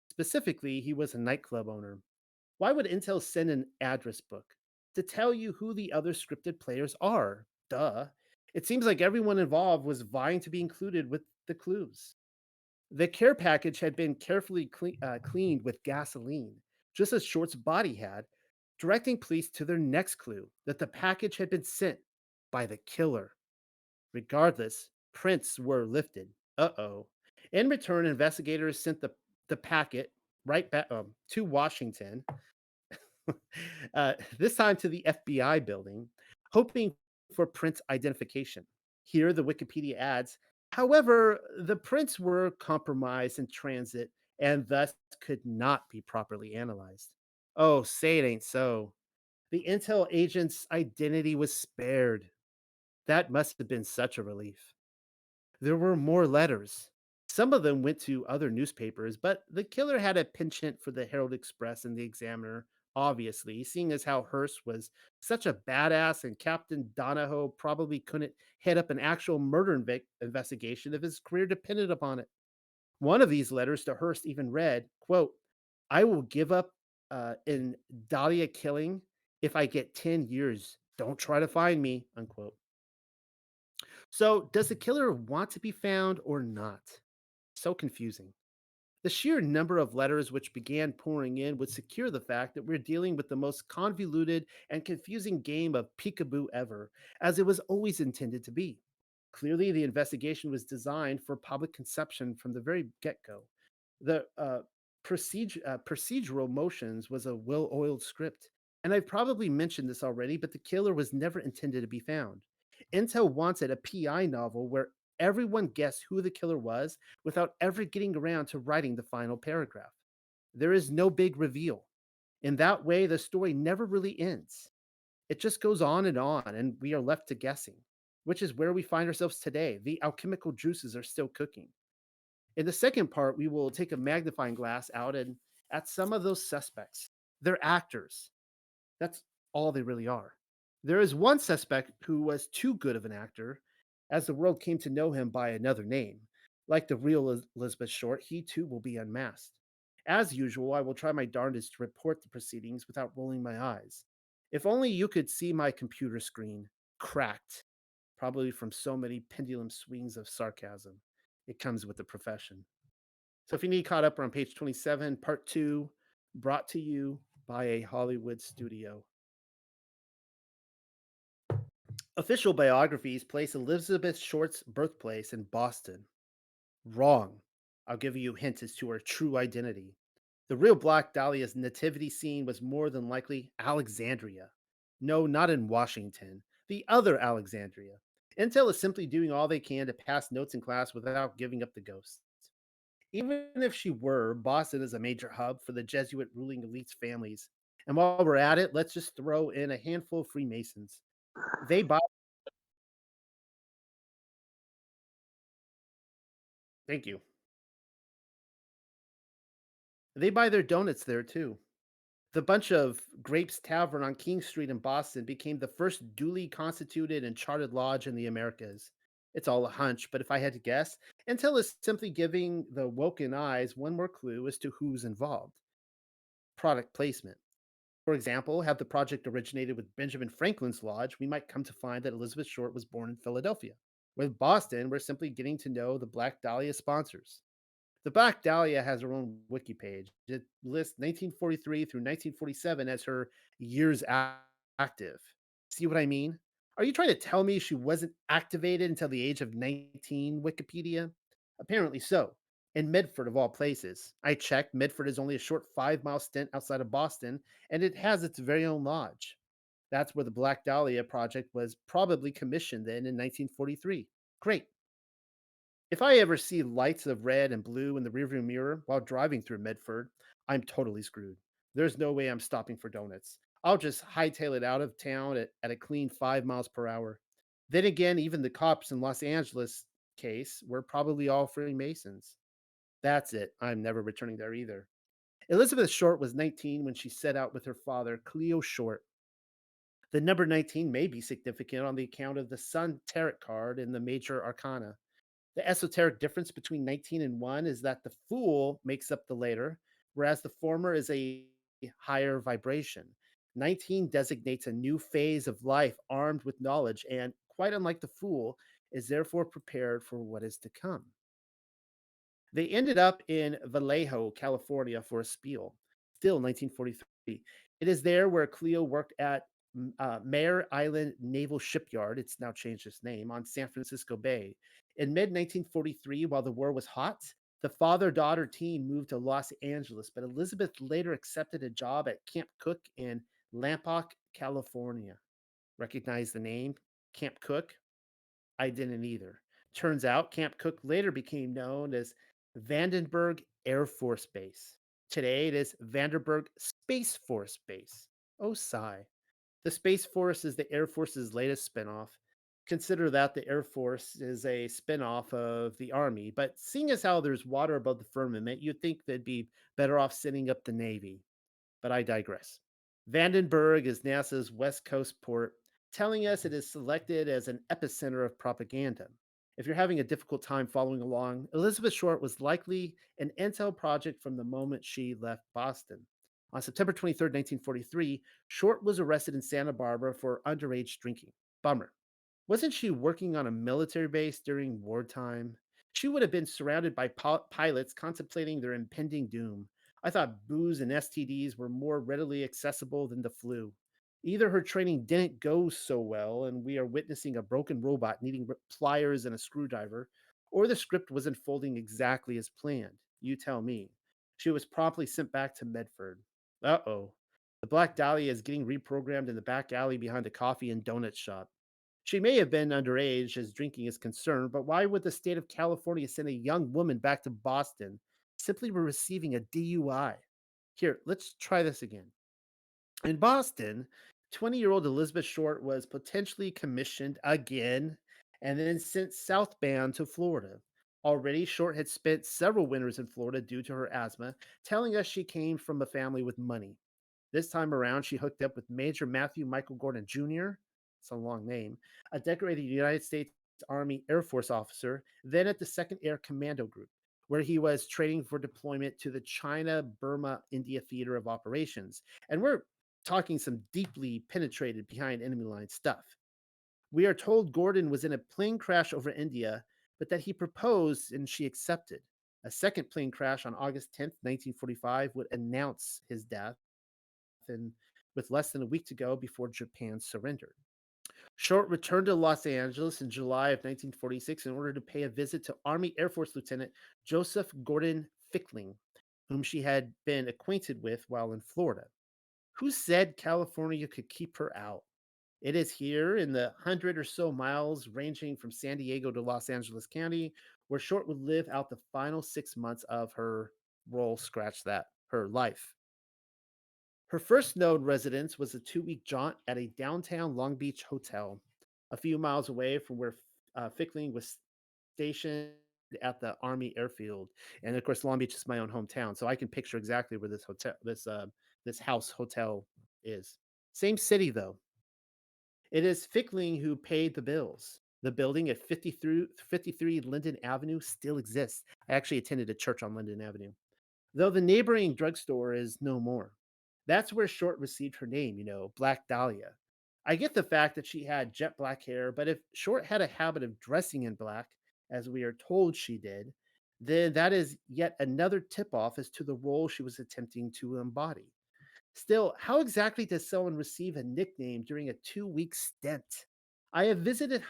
S1: Specifically, he was a nightclub owner. Why would Intel send an address book? To tell you who the other scripted players are. Duh. It seems like everyone involved was vying to be included with the clues. The care package had been carefully cleaned with gasoline, just as Short's body had, directing police to their next clue that the package had been sent by the killer. Regardless, prints were lifted. Uh-oh. In return, investigators sent the packet right back to Washington. This time to the FBI building, hoping for prince identification. Here, the Wikipedia adds, however, the prints were compromised in transit and thus could not be properly analyzed. Oh, say it ain't so. The intel agent's identity was spared. That must have been such a relief. There were more letters. Some of them went to other newspapers, but the killer had a penchant for the Herald Express and the Examiner, obviously, seeing as how Hearst was such a badass and Captain Donahoe probably couldn't head up an actual murder investigation if his career depended upon it. One of these letters to Hearst even read, quote, I will give up in Dahlia killing if I get 10 years. Don't try to find me, unquote. So, does the killer want to be found or not? So confusing. The sheer number of letters which began pouring in would secure the fact that we're dealing with the most convoluted and confusing game of peekaboo ever, as it was always intended to be. Clearly, the investigation was designed for public consumption from the very get go. The procedural motions was a well oiled script. And I've probably mentioned this already, but the killer was never intended to be found. Intel wanted a PI novel where everyone guessed who the killer was without ever getting around to writing the final paragraph. There is no big reveal. In that way, the story never really ends. It just goes on, and we are left to guessing, which is where we find ourselves today. The alchemical juices are still cooking. In the second part, we will take a magnifying glass out and at some of those suspects. They're actors. That's all they really are. There is one suspect who was too good of an actor, as the world came to know him by another name. Like the real Elizabeth Short, he too will be unmasked. As usual, I will try my darndest to report the proceedings without rolling my eyes. If only you could see my computer screen, cracked, probably from so many pendulum swings of sarcasm. It comes with the profession. So if you need caught up, we're on page 27, part two, brought to you by a Hollywood studio. Official biographies place Elizabeth Short's birthplace in Boston. Wrong. I'll give you a hint as to her true identity. The real Black Dahlia's nativity scene was more than likely Alexandria. No, not in Washington. The other Alexandria. Intel is simply doing all they can to pass notes in class without giving up the ghosts. Even if she were, Boston is a major hub for the Jesuit ruling elite's families. And while we're at it, let's just throw in a handful of Freemasons. They buy. Thank you. They buy their donuts there too. The bunch of Grapes Tavern on King Street in Boston became the first duly constituted and chartered lodge in the Americas. It's all a hunch, but if I had to guess, Intel is simply giving the woken eyes one more clue as to who's involved. Product placement. For example, had the project originated with Benjamin Franklin's lodge, we might come to find that Elizabeth Short was born in Philadelphia. With Boston, we're simply getting to know the Black Dahlia sponsors. The Black Dahlia has her own wiki page. It lists 1943 through 1947 as her years active. See what I mean? Are you trying to tell me she wasn't activated until the age of 19, Wikipedia? Apparently so. In Medford, of all places. I checked, Medford is only a short 5 mile stint outside of Boston, and it has its very own lodge. That's where the Black Dahlia project was probably commissioned then in 1943. Great. If I ever see lights of red and blue in the rearview mirror while driving through Medford, I'm totally screwed. There's no way I'm stopping for donuts. I'll just hightail it out of town at a clean 5 miles per hour. Then again, even the cops in Los Angeles case were probably all Freemasons. That's it. I'm never returning there either. Elizabeth Short was 19 when she set out with her father, Cleo Short. The number 19 may be significant on the account of the Sun Tarot card in the major arcana. The esoteric difference between 19 and 1 is that the fool makes up the later, whereas the former is a higher vibration. 19 designates a new phase of life armed with knowledge and, quite unlike the fool, is therefore prepared for what is to come. They ended up in Vallejo, California for a spiel, still 1943. It is there where Cleo worked at Mare Island Naval Shipyard. It's now changed its name on San Francisco Bay. In mid 1943, while the war was hot, The father daughter team moved to Los Angeles, but Elizabeth later accepted a job at Camp Cook in Lampock, California. Recognize the name? Camp Cook? I didn't either. Turns out Camp Cook later became known as Vandenberg Air Force Base. Today it is Vandenberg Space Force Base. Oh, sigh. The Space Force is the Air Force's latest spinoff. Consider that the Air Force is a spinoff of the Army, but seeing as how there's water above the firmament, you'd think they'd be better off setting up the Navy. But I digress. Vandenberg is NASA's West Coast port, telling us it is selected as an epicenter of propaganda. If you're having a difficult time following along, Elizabeth Short was likely an intel project from the moment she left Boston. On September 23rd, 1943, Short was arrested in Santa Barbara for underage drinking. Bummer. Wasn't she working on a military base during wartime? She would have been surrounded by pilots contemplating their impending doom. I thought booze and STDs were more readily accessible than the flu. Either her training didn't go so well and we are witnessing a broken robot needing pliers and a screwdriver, or the script was unfolding exactly as planned. You tell me. She was promptly sent back to Medford. Uh oh. The Black Dahlia is getting reprogrammed in the back alley behind the coffee and donut shop. She may have been underage as drinking is concerned, but why would the state of California send a young woman back to Boston simply for receiving a DUI? Here, let's try this again. In Boston, 20-year-old Elizabeth Short was potentially commissioned again and then sent southbound to Florida. Already, Short had spent several winters in Florida due to her asthma, telling us she came from a family with money. This time around, she hooked up with Major Matthew Michael Gordon Jr., it's a long name, a decorated United States Army Air Force officer, then at the 2nd Air Commando Group, where he was training for deployment to the China Burma India Theater of Operations. And we're talking some deeply penetrated behind enemy line stuff. We are told Gordon was in a plane crash over India, but that he proposed and she accepted. A second plane crash on August 10th, 1945, would announce his death and with less than a week to go before Japan surrendered. Short returned to Los Angeles in July of 1946 in order to pay a visit to Army Air Force Lieutenant Joseph Gordon Fickling, whom she had been acquainted with while in Florida. Who said California could keep her out? It is here in the 100 or so miles ranging from San Diego to Los Angeles County where Short would live out the final 6 months of her roll, scratch that, her life. Her first known residence was a 2 week jaunt at a downtown Long Beach hotel, a few miles away from where Fickling was stationed at the Army airfield. And of course, Long Beach is my own hometown, so I can picture exactly where this house hotel is. Same city though. It is Fickling who paid the bills. The building at 53 Linden Avenue still exists. I actually attended a church on Linden Avenue, though the neighboring drugstore is no more. That's where Short received her name, Black Dahlia. I get the fact that she had jet black hair, but if Short had a habit of dressing in black, as we are told she did, then that is yet another tip off as to the role she was attempting to embody. Still, how exactly does someone receive a nickname during a 2 week stint? I have visited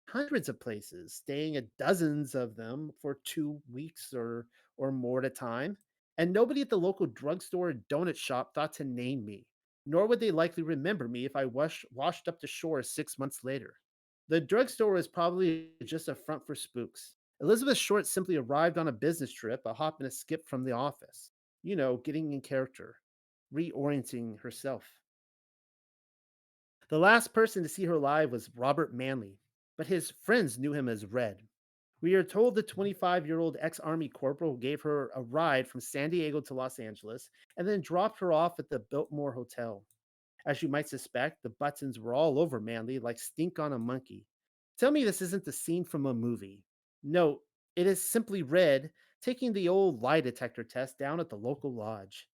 S1: hundreds of places, staying at dozens of them for 2 weeks or more at a time. And nobody at the local drugstore or donut shop thought to name me, nor would they likely remember me if I washed up to shore 6 months later. The drugstore was probably just a front for spooks. Elizabeth Short simply arrived on a business trip, a hop and a skip from the office. Getting in character, reorienting herself. The last person to see her alive was Robert Manley, but his friends knew him as Red. We are told the 25-year-old ex Army corporal gave her a ride from San Diego to Los Angeles and then dropped her off at the Biltmore Hotel. As you might suspect, the buttons were all over Manley like stink on a monkey. Tell me this isn't the scene from a movie. No, it is simply Red taking the old lie detector test down at the local lodge.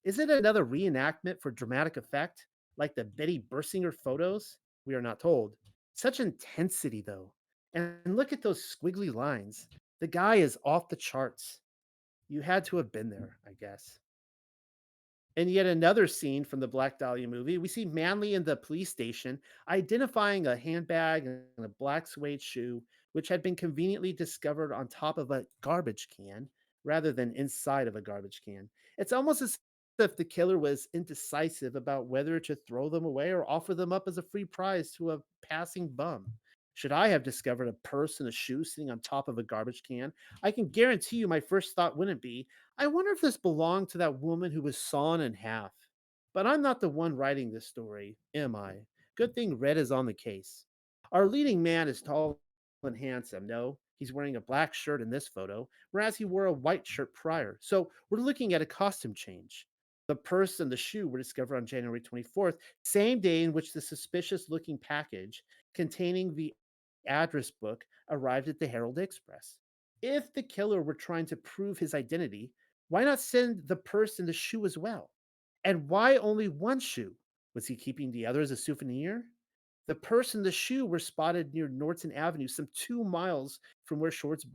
S1: Is it another reenactment for dramatic effect, like the Betty Bersinger photos? We are not told. Such intensity, though. And look at those squiggly lines. The guy is off the charts. You had to have been there, I guess. In yet another scene from the Black Dahlia movie, we see Manley in the police station identifying a handbag and a black suede shoe which had been conveniently discovered on top of a garbage can rather than inside of a garbage can. It's almost as if the killer was indecisive about whether to throw them away or offer them up as a free prize to a passing bum. Should I have discovered a purse and a shoe sitting on top of a garbage can, I can guarantee you my first thought wouldn't be, I wonder if this belonged to that woman who was sawn in half. But I'm not the one writing this story, am I? Good thing Red is on the case. Our leading man is tall and handsome. No, he's wearing a black shirt in this photo, whereas he wore a white shirt prior. So we're looking at a costume change. The purse and the shoe were discovered on January 24th, same day in which the suspicious looking package containing the address book arrived at the Herald Express. If the killer were trying to prove his identity, why not send the purse and the shoe as well? And why only one shoe? Was he keeping the other as a souvenir? The purse and the shoe were spotted near Norton Avenue, some 2 miles from where Short's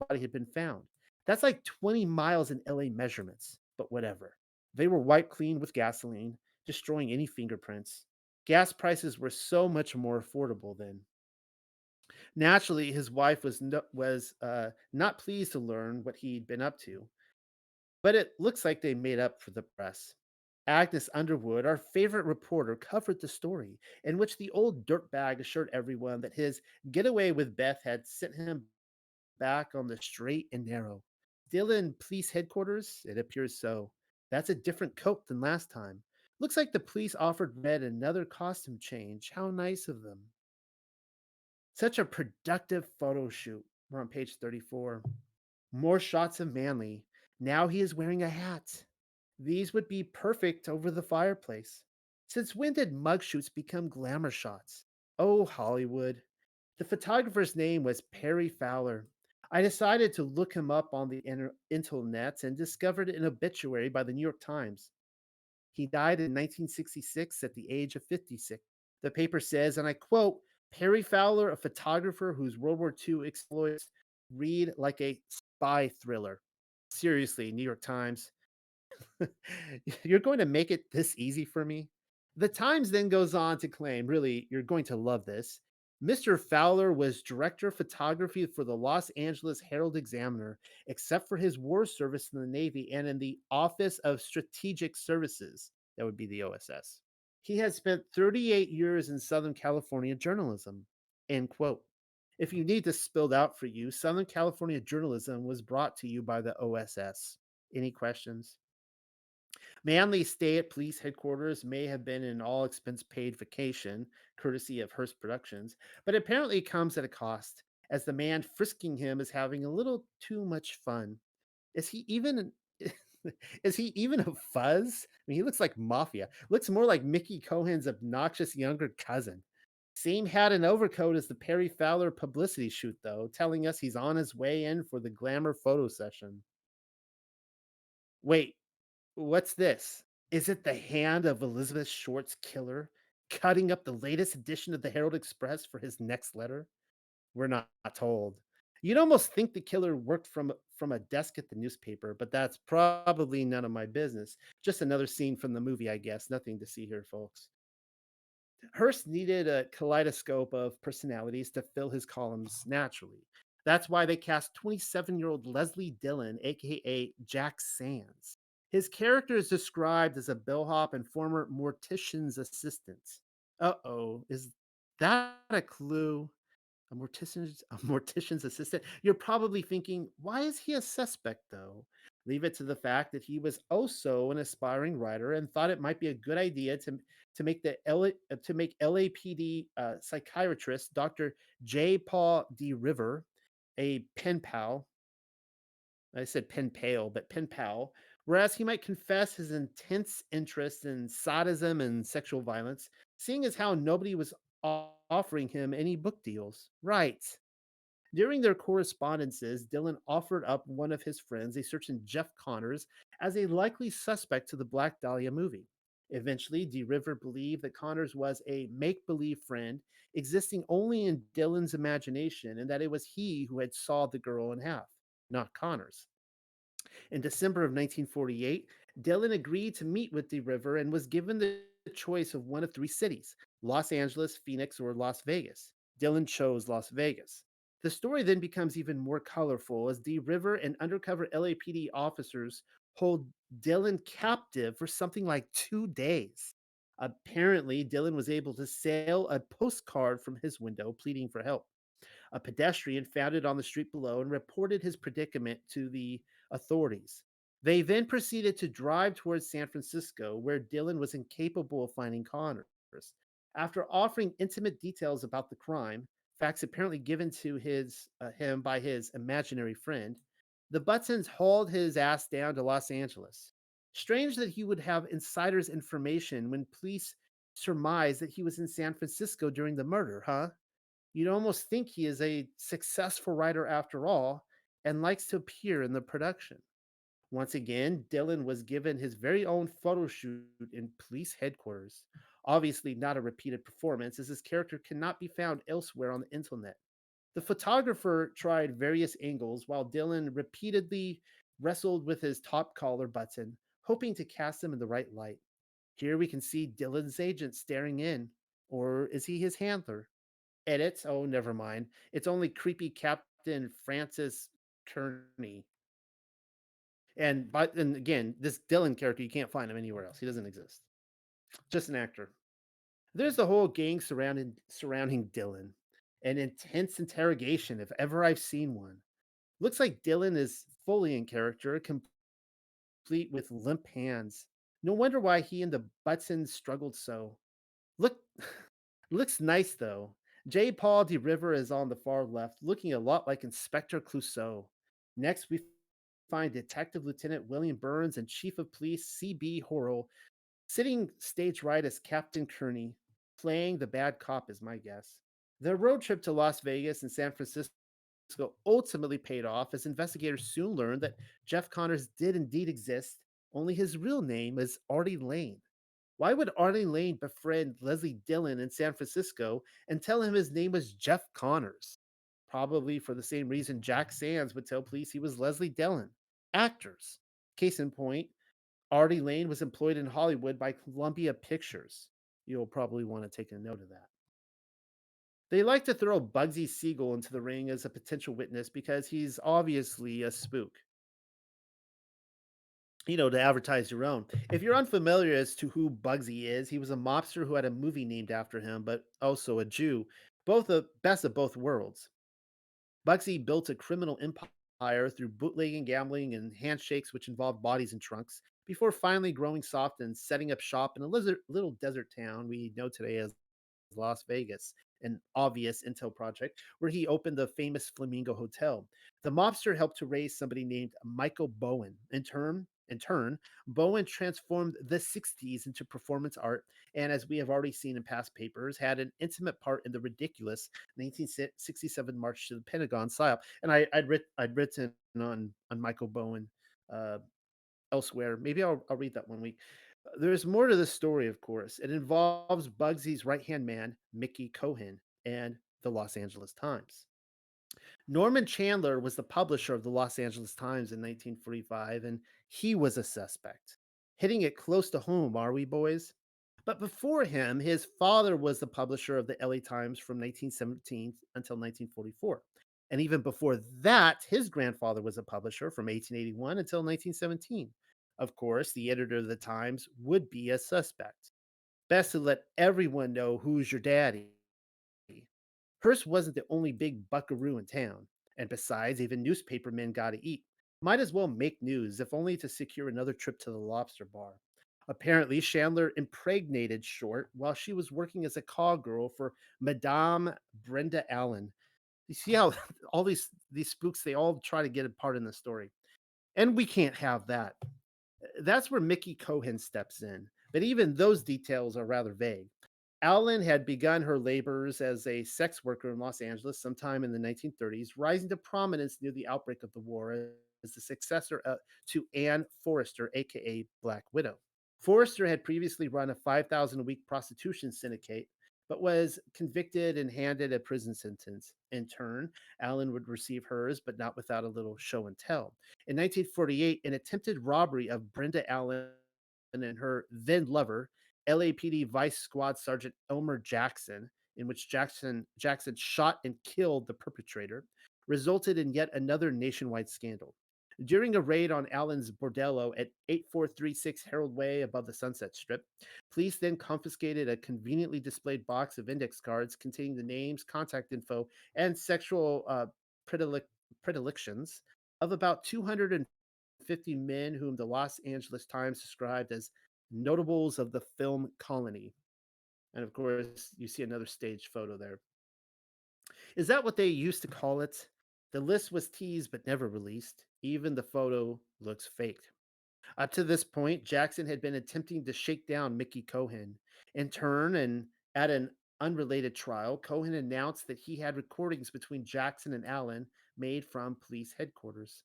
S1: body had been found. That's like 20 miles in LA measurements, but whatever. They were wiped clean with gasoline, destroying any fingerprints. Gas prices were so much more affordable then. Naturally, his wife was not pleased to learn what he'd been up to, but it looks like they made up for the press. Agnes Underwood, our favorite reporter, covered the story, in which the old dirtbag assured everyone that his getaway with Beth had sent him back on the straight and narrow. Still in police headquarters? It appears so. That's a different coat than last time. Looks like the police offered Red another costume change. How nice of them. Such a productive photo shoot. We're on page 34. More shots of Manley. Now he is wearing a hat. These would be perfect over the fireplace. Since when did mug shoots become glamour shots? Oh, Hollywood. The photographer's name was Perry Fowler. I decided to look him up on the internet and discovered an obituary by the New York Times. He died in 1966 at the age of 56. The paper says, and I quote, Perry Fowler, a photographer whose World War II exploits read like a spy thriller. Seriously, New York Times. You're going to make it this easy for me? The Times then goes on to claim, really, you're going to love this. Mr. Fowler was director of photography for the Los Angeles Herald Examiner, except for his war service in the Navy and in the Office of Strategic Services. That would be the OSS. He had spent 38 years in Southern California journalism. End quote. If you need this spelled out for you, Southern California journalism was brought to you by the OSS. Any questions? Manley's stay at police headquarters may have been an all expense paid vacation, courtesy of Hearst Productions, but apparently it comes at a cost, as the man frisking him is having a little too much fun. Is he even is he even a fuzz? I mean, he looks like mafia. Looks more like Mickey Cohen's obnoxious younger cousin. Same hat and overcoat as the Perry Fowler publicity shoot, though, telling us he's on his way in for the glamour photo session. Wait, what's this? Is it the hand of Elizabeth Short's killer cutting up the latest edition of the Herald Express for his next letter? We're not told. You'd almost think the killer worked from a desk at the newspaper, but that's probably none of my business. Just another scene from the movie, I guess. Nothing to see here, folks. Hearst needed a kaleidoscope of personalities to fill his columns naturally. That's why they cast 27-year-old Leslie Dillon, aka Jack Sands. His character is described as a bellhop and former mortician's assistant. Uh oh, is that a clue? A mortician's assistant. You're probably thinking, why is he a suspect though? Leave it to the fact that he was also an aspiring writer and thought it might be a good idea to make LAPD psychiatrist Dr. J. Paul D. River a pen pal. I said pen pal, but pen pal. Whereas he might confess his intense interest in sadism and sexual violence, seeing as how nobody was offering him any book deals. Right. During their correspondences, Dylan offered up one of his friends, a certain Jeff Connors, as a likely suspect to the Black Dahlia movie. Eventually, D. River believed that Connors was a make believe friend existing only in Dylan's imagination and that it was he who had sawed the girl in half, not Connors. In December of 1948, Dylan agreed to meet with D. River and was given the choice of one of three cities: Los Angeles, Phoenix, or Las Vegas. Dylan chose Las Vegas. The story then becomes even more colorful as the River and undercover LAPD officers hold Dillon captive for something like 2 days. Apparently, Dillon was able to sail a postcard from his window pleading for help. A pedestrian found it on the street below and reported his predicament to the authorities. They then proceeded to drive towards San Francisco, where Dillon was incapable of finding Connors. After offering intimate details about the crime, facts apparently given to him by his imaginary friend, the Buttons hauled his ass down to Los Angeles. Strange that he would have insider's information when police surmised that he was in San Francisco during the murder, huh? You'd almost think he is a successful writer after all and likes to appear in the production. Once again, Dillon was given his very own photo shoot in police headquarters. Obviously, not a repeated performance, as his character cannot be found elsewhere on the internet. The photographer tried various angles while Dillon repeatedly wrestled with his top collar button, hoping to cast him in the right light. Here we can see Dillon's agent staring in. Or is he his handler? Edits? Oh, never mind. It's only creepy Captain Francis Kearney. And again, this Dillon character, you can't find him anywhere else. He doesn't exist. Just an actor. There's the whole gang surrounding Dillon. An intense interrogation, if ever I've seen one. Looks like Dillon is fully in character, complete with limp hands. No wonder why he and the Buttons struggled so. Look, looks nice though. J. Paul de River is on the far left, looking a lot like Inspector Clouseau. Next, we find Detective Lieutenant William Burns and Chief of Police C.B. Horrell sitting stage right as Captain Kearney, playing the bad cop, is my guess. Their road trip to Las Vegas and San Francisco ultimately paid off as investigators soon learned that Jeff Connors did indeed exist, only his real name is Artie Lane. Why would Artie Lane befriend Leslie Dillon in San Francisco and tell him his name was Jeff Connors? Probably for the same reason Jack Sands would tell police he was Leslie Dillon. Actors. Case in point, Artie Lane was employed in Hollywood by Columbia Pictures. You'll probably want to take a note of that. They like to throw Bugsy Siegel into the ring as a potential witness because he's obviously a spook. To advertise your own. If you're unfamiliar as to who Bugsy is, he was a mobster who had a movie named after him, but also a Jew, both the best of both worlds. Bugsy built a criminal empire through bootlegging, gambling, and handshakes, which involved bodies and trunks, before finally growing soft and setting up shop in a little desert town we know today as Las Vegas, an obvious intel project, where he opened the famous Flamingo Hotel. The mobster helped to raise somebody named Michael Bowen. In turn, Bowen transformed the 60s into performance art, and as we have already seen in past papers, had an intimate part in the ridiculous 1967 March to the Pentagon psyop. And I'd written on Michael Bowen uh, elsewhere. Maybe I'll read that one week. There's more to the story, of course. It involves Bugsy's right hand man, Mickey Cohen, and the Los Angeles Times. Norman Chandler was the publisher of the Los Angeles Times in 1945, and he was a suspect. Hitting it close to home, are we, boys? But before him, his father was the publisher of the LA Times from 1917 until 1944. And even before that, his grandfather was a publisher from 1881 until 1917. Of course, the editor of the Times would be a suspect. Best to let everyone know who's your daddy. Hearst wasn't the only big buckaroo in town, and besides, even newspapermen got to eat. Might as well make news, if only to secure another trip to the lobster bar. Apparently, Chandler impregnated Short while she was working as a call girl for Madame Brenda Allen. You see how all these spooks they all try to get a part in the story, and we can't have that. That's where Mickey Cohen steps in, but even those details are rather vague. Allen had begun her labors as a sex worker in Los Angeles sometime in the 1930s, rising to prominence near the outbreak of the war as the successor to Ann Forrester, aka Black Widow. Forrester had previously run a 5,000 a week prostitution syndicate, but was convicted and handed a prison sentence. In turn, Allen would receive hers, but not without a little show and tell. In 1948, an attempted robbery of Brenda Allen and her then lover, LAPD Vice Squad Sergeant Elmer Jackson, in which Jackson shot and killed the perpetrator, resulted in yet another nationwide scandal. During a raid on Allen's bordello at 8436 Harold Way above the Sunset Strip, police then confiscated a conveniently displayed box of index cards containing the names, contact info, and sexual predilec- predilections of about 250 men whom the Los Angeles Times described as notables of the film colony. And of course, you see another staged photo there. Is that what they used to call it? The list was teased but never released. Even the photo looks faked. Up to this point, Jackson had been attempting to shake down Mickey Cohen. In turn, and at an unrelated trial, Cohen announced that he had recordings between Jackson and Allen made from police headquarters.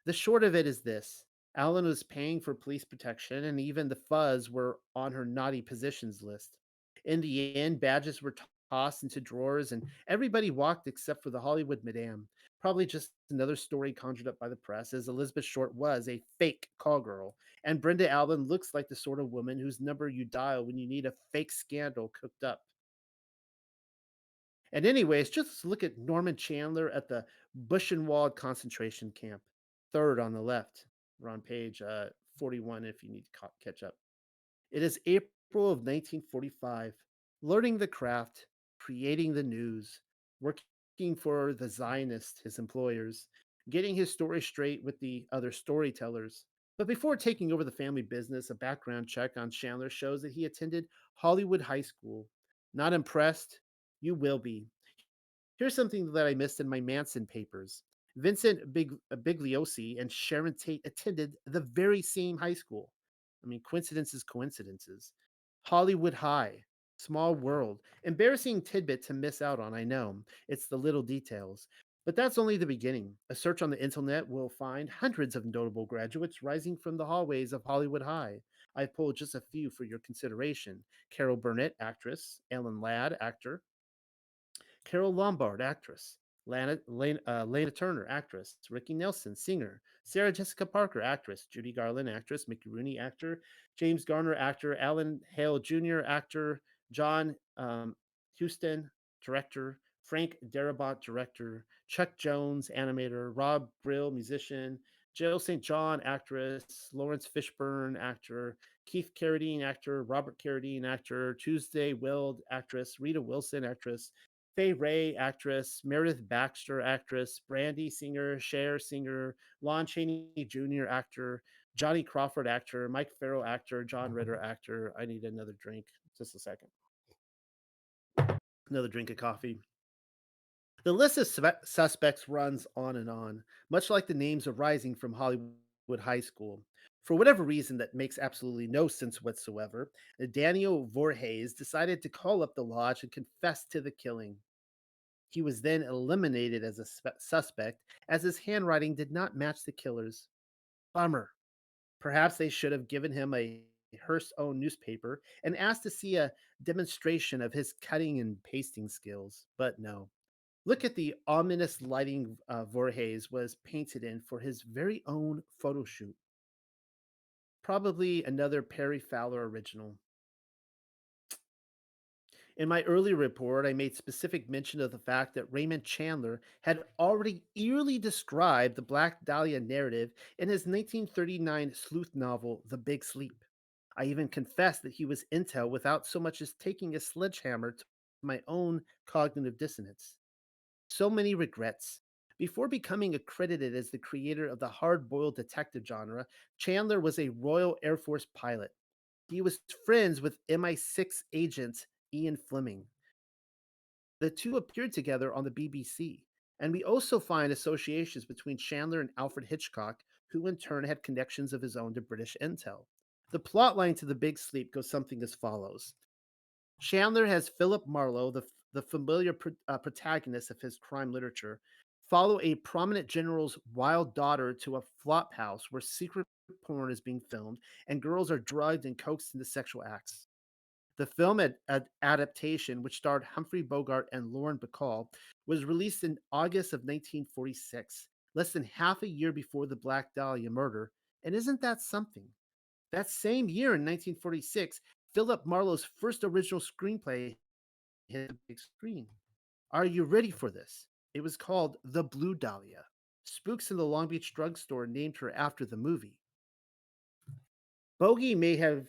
S1: The short of it is this: Allen was paying for police protection, and even the fuzz were on her naughty positions list. In the end, badges were tossed into drawers, and everybody walked except for the Hollywood Madame. Probably just another story conjured up by the press, as Elizabeth Short was a fake call girl, and Brenda Allen looks like the sort of woman whose number you dial when you need a fake scandal cooked up. And anyways, just look at Norman Chandler at the Buchenwald concentration camp, third on the left. We're on page 41 if you need to catch up. It is April of 1945. Learning the craft, creating the news, working for the Zionists, his employers, getting his story straight with the other storytellers. But before taking over the family business, a background check on Chandler shows that he attended Hollywood High School. Not impressed? You will be. Here's something that I missed in my Manson papers. Bigliosi and Sharon Tate attended the very same high school. I mean, coincidences, coincidences. Hollywood High, small world. Embarrassing tidbit to miss out on, I know. It's the little details. But that's only the beginning. A search on the internet will find hundreds of notable graduates rising from the hallways of Hollywood High. I've pulled just a few for your consideration: Carol Burnett, actress; Ellen Ladd, actor; Carol Lombard, actress; Lana Turner, actress; Ricky Nelson, singer; Sarah Jessica Parker, actress; Judy Garland, actress; Mickey Rooney, actor; James Garner, actor; Alan Hale Jr., actor; John Huston, director; Frank Darabont, director; Chuck Jones, animator; Rob Brill, musician; Jill St. John, actress; Lawrence Fishburne, actor; Keith Carradine, actor; Robert Carradine, actor; Tuesday Weld, actress; Rita Wilson, actress; Faye Ray, actress; Meredith Baxter, actress; Brandy, singer; Cher, singer; Lon Chaney Jr., actor; Johnny Crawford, actor; Mike Farrow, actor; John Ritter, actor. I need another drink. Just a second. Another drink of coffee. The list of suspects runs on and on, much like the names arising from Hollywood High School. For whatever reason that makes absolutely no sense whatsoever, Daniel Voorhees decided to call up the lodge and confess to the killing. He was then eliminated as a suspect, as his handwriting did not match the killer's. Bummer. Perhaps they should have given him a Hearst owned newspaper and asked to see a demonstration of his cutting and pasting skills. But no. Look at the ominous lighting Voorhees was painted in for his very own photo shoot. Probably another Perry Fowler original. In my earlier report, I made specific mention of the fact that Raymond Chandler had already eerily described the Black Dahlia narrative in his 1939 sleuth novel, The Big Sleep. I even confessed that he was intel without so much as taking a sledgehammer to my own cognitive dissonance. So many regrets. Before becoming accredited as the creator of the hard boiled detective genre, Chandler was a Royal Air Force pilot. He was friends with MI6 agent Ian Fleming. The two appeared together on the BBC, and we also find associations between Chandler and Alfred Hitchcock, who in turn had connections of his own to British intel. The plotline to The Big Sleep goes something as follows. Chandler has Philip Marlowe, the familiar protagonist of his crime literature, follow a prominent general's wild daughter to a flop house where secret porn is being filmed and girls are drugged and coaxed into sexual acts. The film adaptation, which starred Humphrey Bogart and Lauren Bacall, was released in August of 1946, less than half a year before the Black Dahlia murder. And isn't that something? That same year in 1946, Philip Marlowe's first original screenplay hit the big screen. Are you ready for this? It was called The Blue Dahlia. Spooks in the Long Beach drugstore named her after the movie. Bogey may have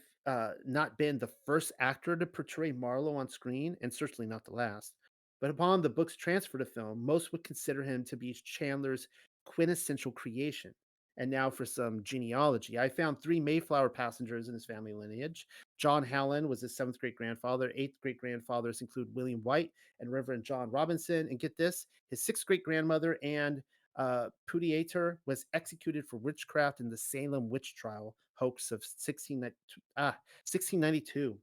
S1: not been the first actor to portray Marlowe on screen, and certainly not the last. But upon the book's transfer to film, most would consider him to be Chandler's quintessential creation. And now for some genealogy. I found three Mayflower passengers in his family lineage. John Hallen was his seventh great grandfather. Eighth great grandfathers include William White and Reverend John Robinson. And get this, his sixth great grandmother and Pudiator was executed for witchcraft in the Salem witch trial hoax of 1692.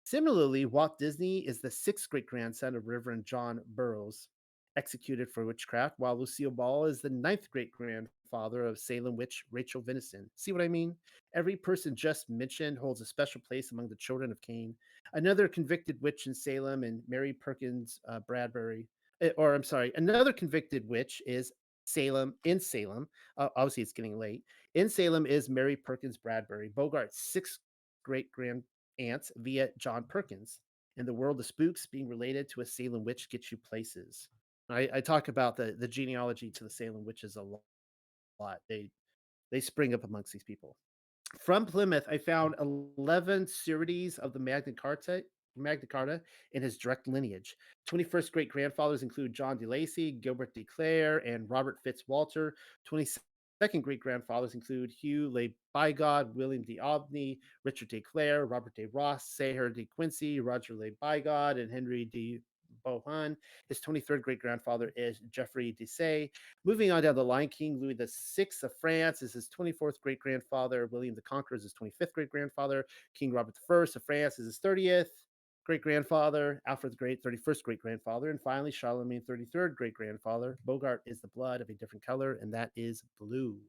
S1: Similarly, Walt Disney is the sixth great grandson of Reverend John Burroughs, executed for witchcraft, while Lucille Ball is the ninth great grandfather of Salem witch Rachel Venison. See what I mean? Every person just mentioned holds a special place among the children of Cain. Another convicted witch in Salem and Mary Perkins Bradbury, or I'm sorry, another convicted witch is Salem. Obviously, it's getting late. In Salem is Mary Perkins Bradbury, Bogart's sixth great grand aunt via John Perkins. In the world of spooks, being related to a Salem witch gets you places. I talk about the genealogy to the Salem witches a lot. They spring up amongst these people. From Plymouth, I found 11 series of the Magna Carta in his direct lineage. 21st great grandfathers include John de Lacy, Gilbert de Clare, and Robert Fitzwalter. 22nd great grandfathers include Hugh Le Bigod, William de Aubigny, Richard de Clare, Robert de Ross, Saher de Quincy, Roger Le Bigod, and Henry de Bohun. His 23rd great grandfather is Geoffrey de Say. Moving on down the line, King Louis the Sixth of France is his 24th great grandfather. William the Conqueror is his 25th great grandfather. King Robert the First of France is his 30th great grandfather. Alfred the Great, 31st great grandfather. And finally, Charlemagne, 33rd great grandfather. Bogart is the blood of a different color, and that is blue.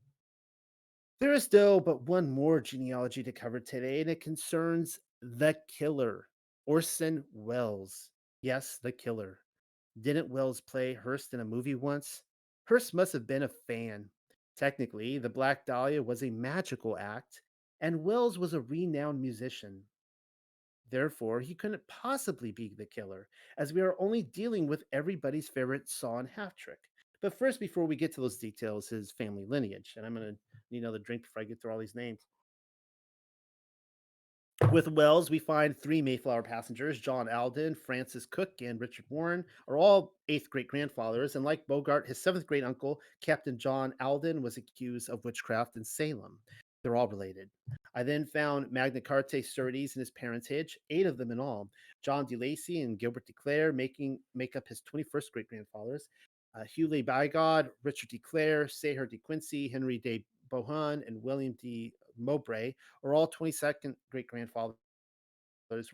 S1: There is still but one more genealogy to cover today, and it concerns the killer, Orson Welles. Yes, the killer. Didn't Wells play Hearst in a movie once? Hearst must have been a fan. Technically, the Black Dahlia was a magical act, and Wells was a renowned musician. Therefore, he couldn't possibly be the killer, as we are only dealing with everybody's favorite saw and half trick. But first, before we get to those details, his family lineage, and I'm going to need another drink before I get through all these names. With Wells, we find three Mayflower passengers: John Alden, Francis Cook, and Richard Warren are all eighth great grandfathers. And like Bogart, his seventh great uncle, Captain John Alden, was accused of witchcraft in Salem. They're all related. I then found Magna Carta sureties in his parentage, eight of them in all. John de Lacy and Gilbert de Clare make up his 21st great grandfathers. Hughley Bigod, Richard de Clare, Saher de Quincy, Henry de Bohun, and William de Mowbray are all 22nd great grandfathers.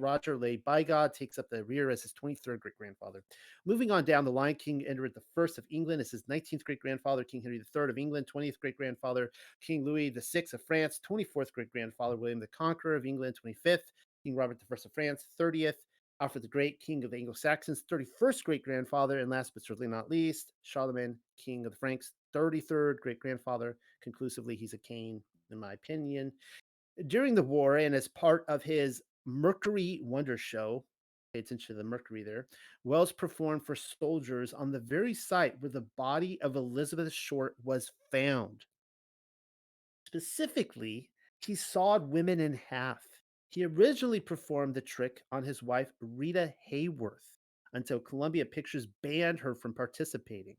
S1: Roger Le Bigod takes up the rear as his 23rd great grandfather. Moving on down the line, King Edward the First of England is his 19th great grandfather. King Henry the Third of England, 20th great grandfather. King Louis the Sixth of France, 24th great grandfather. William the Conqueror of England, 25th. King Robert the First of France, 30th. Alfred the Great, King of the Anglo Saxons, 31st great grandfather. And last but certainly not least, Charlemagne, King of the Franks, 33rd great grandfather. Conclusively, he's a Cain, in my opinion. During the war, and as part of his Mercury Wonder Show, pay attention to the Mercury there, Wells performed for soldiers on the very site where the body of Elizabeth Short was found. Specifically, he sawed women in half. He originally performed the trick on his wife, Rita Hayworth, until Columbia Pictures banned her from participating.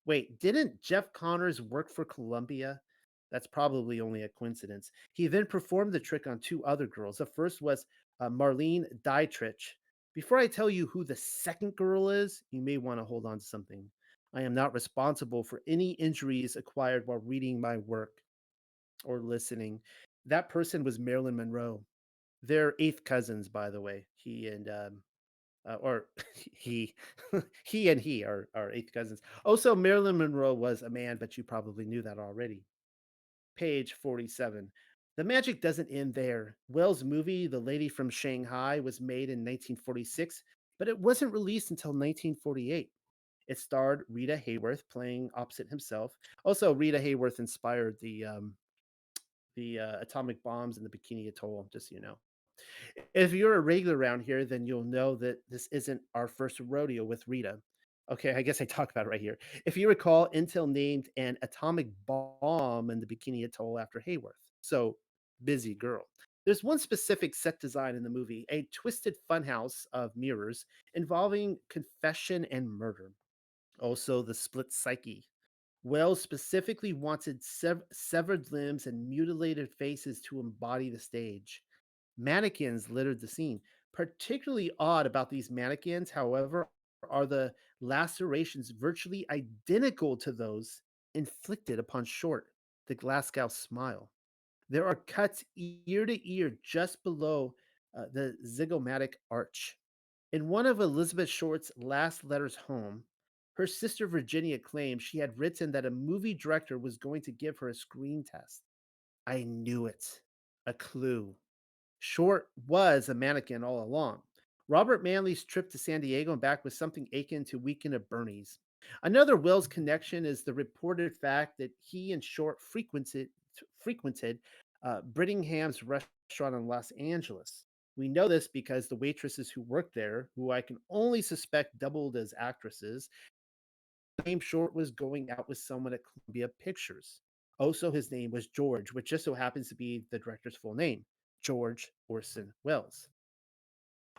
S1: Wait, didn't Jeff Connors work for Columbia? That's probably only a coincidence. He then performed the trick on two other girls. The first was Marlene Dietrich. Before I tell you who the second girl is, you may want to hold on to something. I am not responsible for any injuries acquired while reading my work or listening. That person was Marilyn Monroe. They're eighth cousins, by the way. He and or he he and he are eighth cousins. Also, Marilyn Monroe was a man, but you probably knew that already. Page 47. The magic doesn't end there. Wells' movie, The Lady from Shanghai, was made in 1946, but it wasn't released until 1948. It starred Rita Hayworth playing opposite himself. Also, Rita Hayworth inspired the atomic bombs in the Bikini Atoll, just so you know. If you're a regular around here, then you'll know that this isn't our first rodeo with Rita. Okay, I guess I talk about it right here. If you recall, Intel named an atomic bomb in the Bikini Atoll after Hayworth. So, busy girl. There's one specific set design in the movie, a twisted funhouse of mirrors involving confession and murder. Also, the split psyche. Wells specifically wanted severed limbs and mutilated faces to embody the stage. Mannequins littered the scene. Particularly odd about these mannequins, however, are the lacerations virtually identical to those inflicted upon Short, the Glasgow smile. There are cuts ear to ear just below the zygomatic arch. In one of Elizabeth Short's last letters home, her sister Virginia claimed she had written that a movie director was going to give her a screen test. I knew it. A clue. Short was a mannequin all along. Robert Manley's trip to San Diego and back was something akin to Weekend at Bernie's. Another Wells connection is the reported fact that he and Short frequented Brittingham's restaurant in Los Angeles. We know this because the waitresses who worked there, who I can only suspect doubled as actresses, claimed Short was going out with someone at Columbia Pictures. Also, his name was George, which just so happens to be the director's full name, George Orson Welles.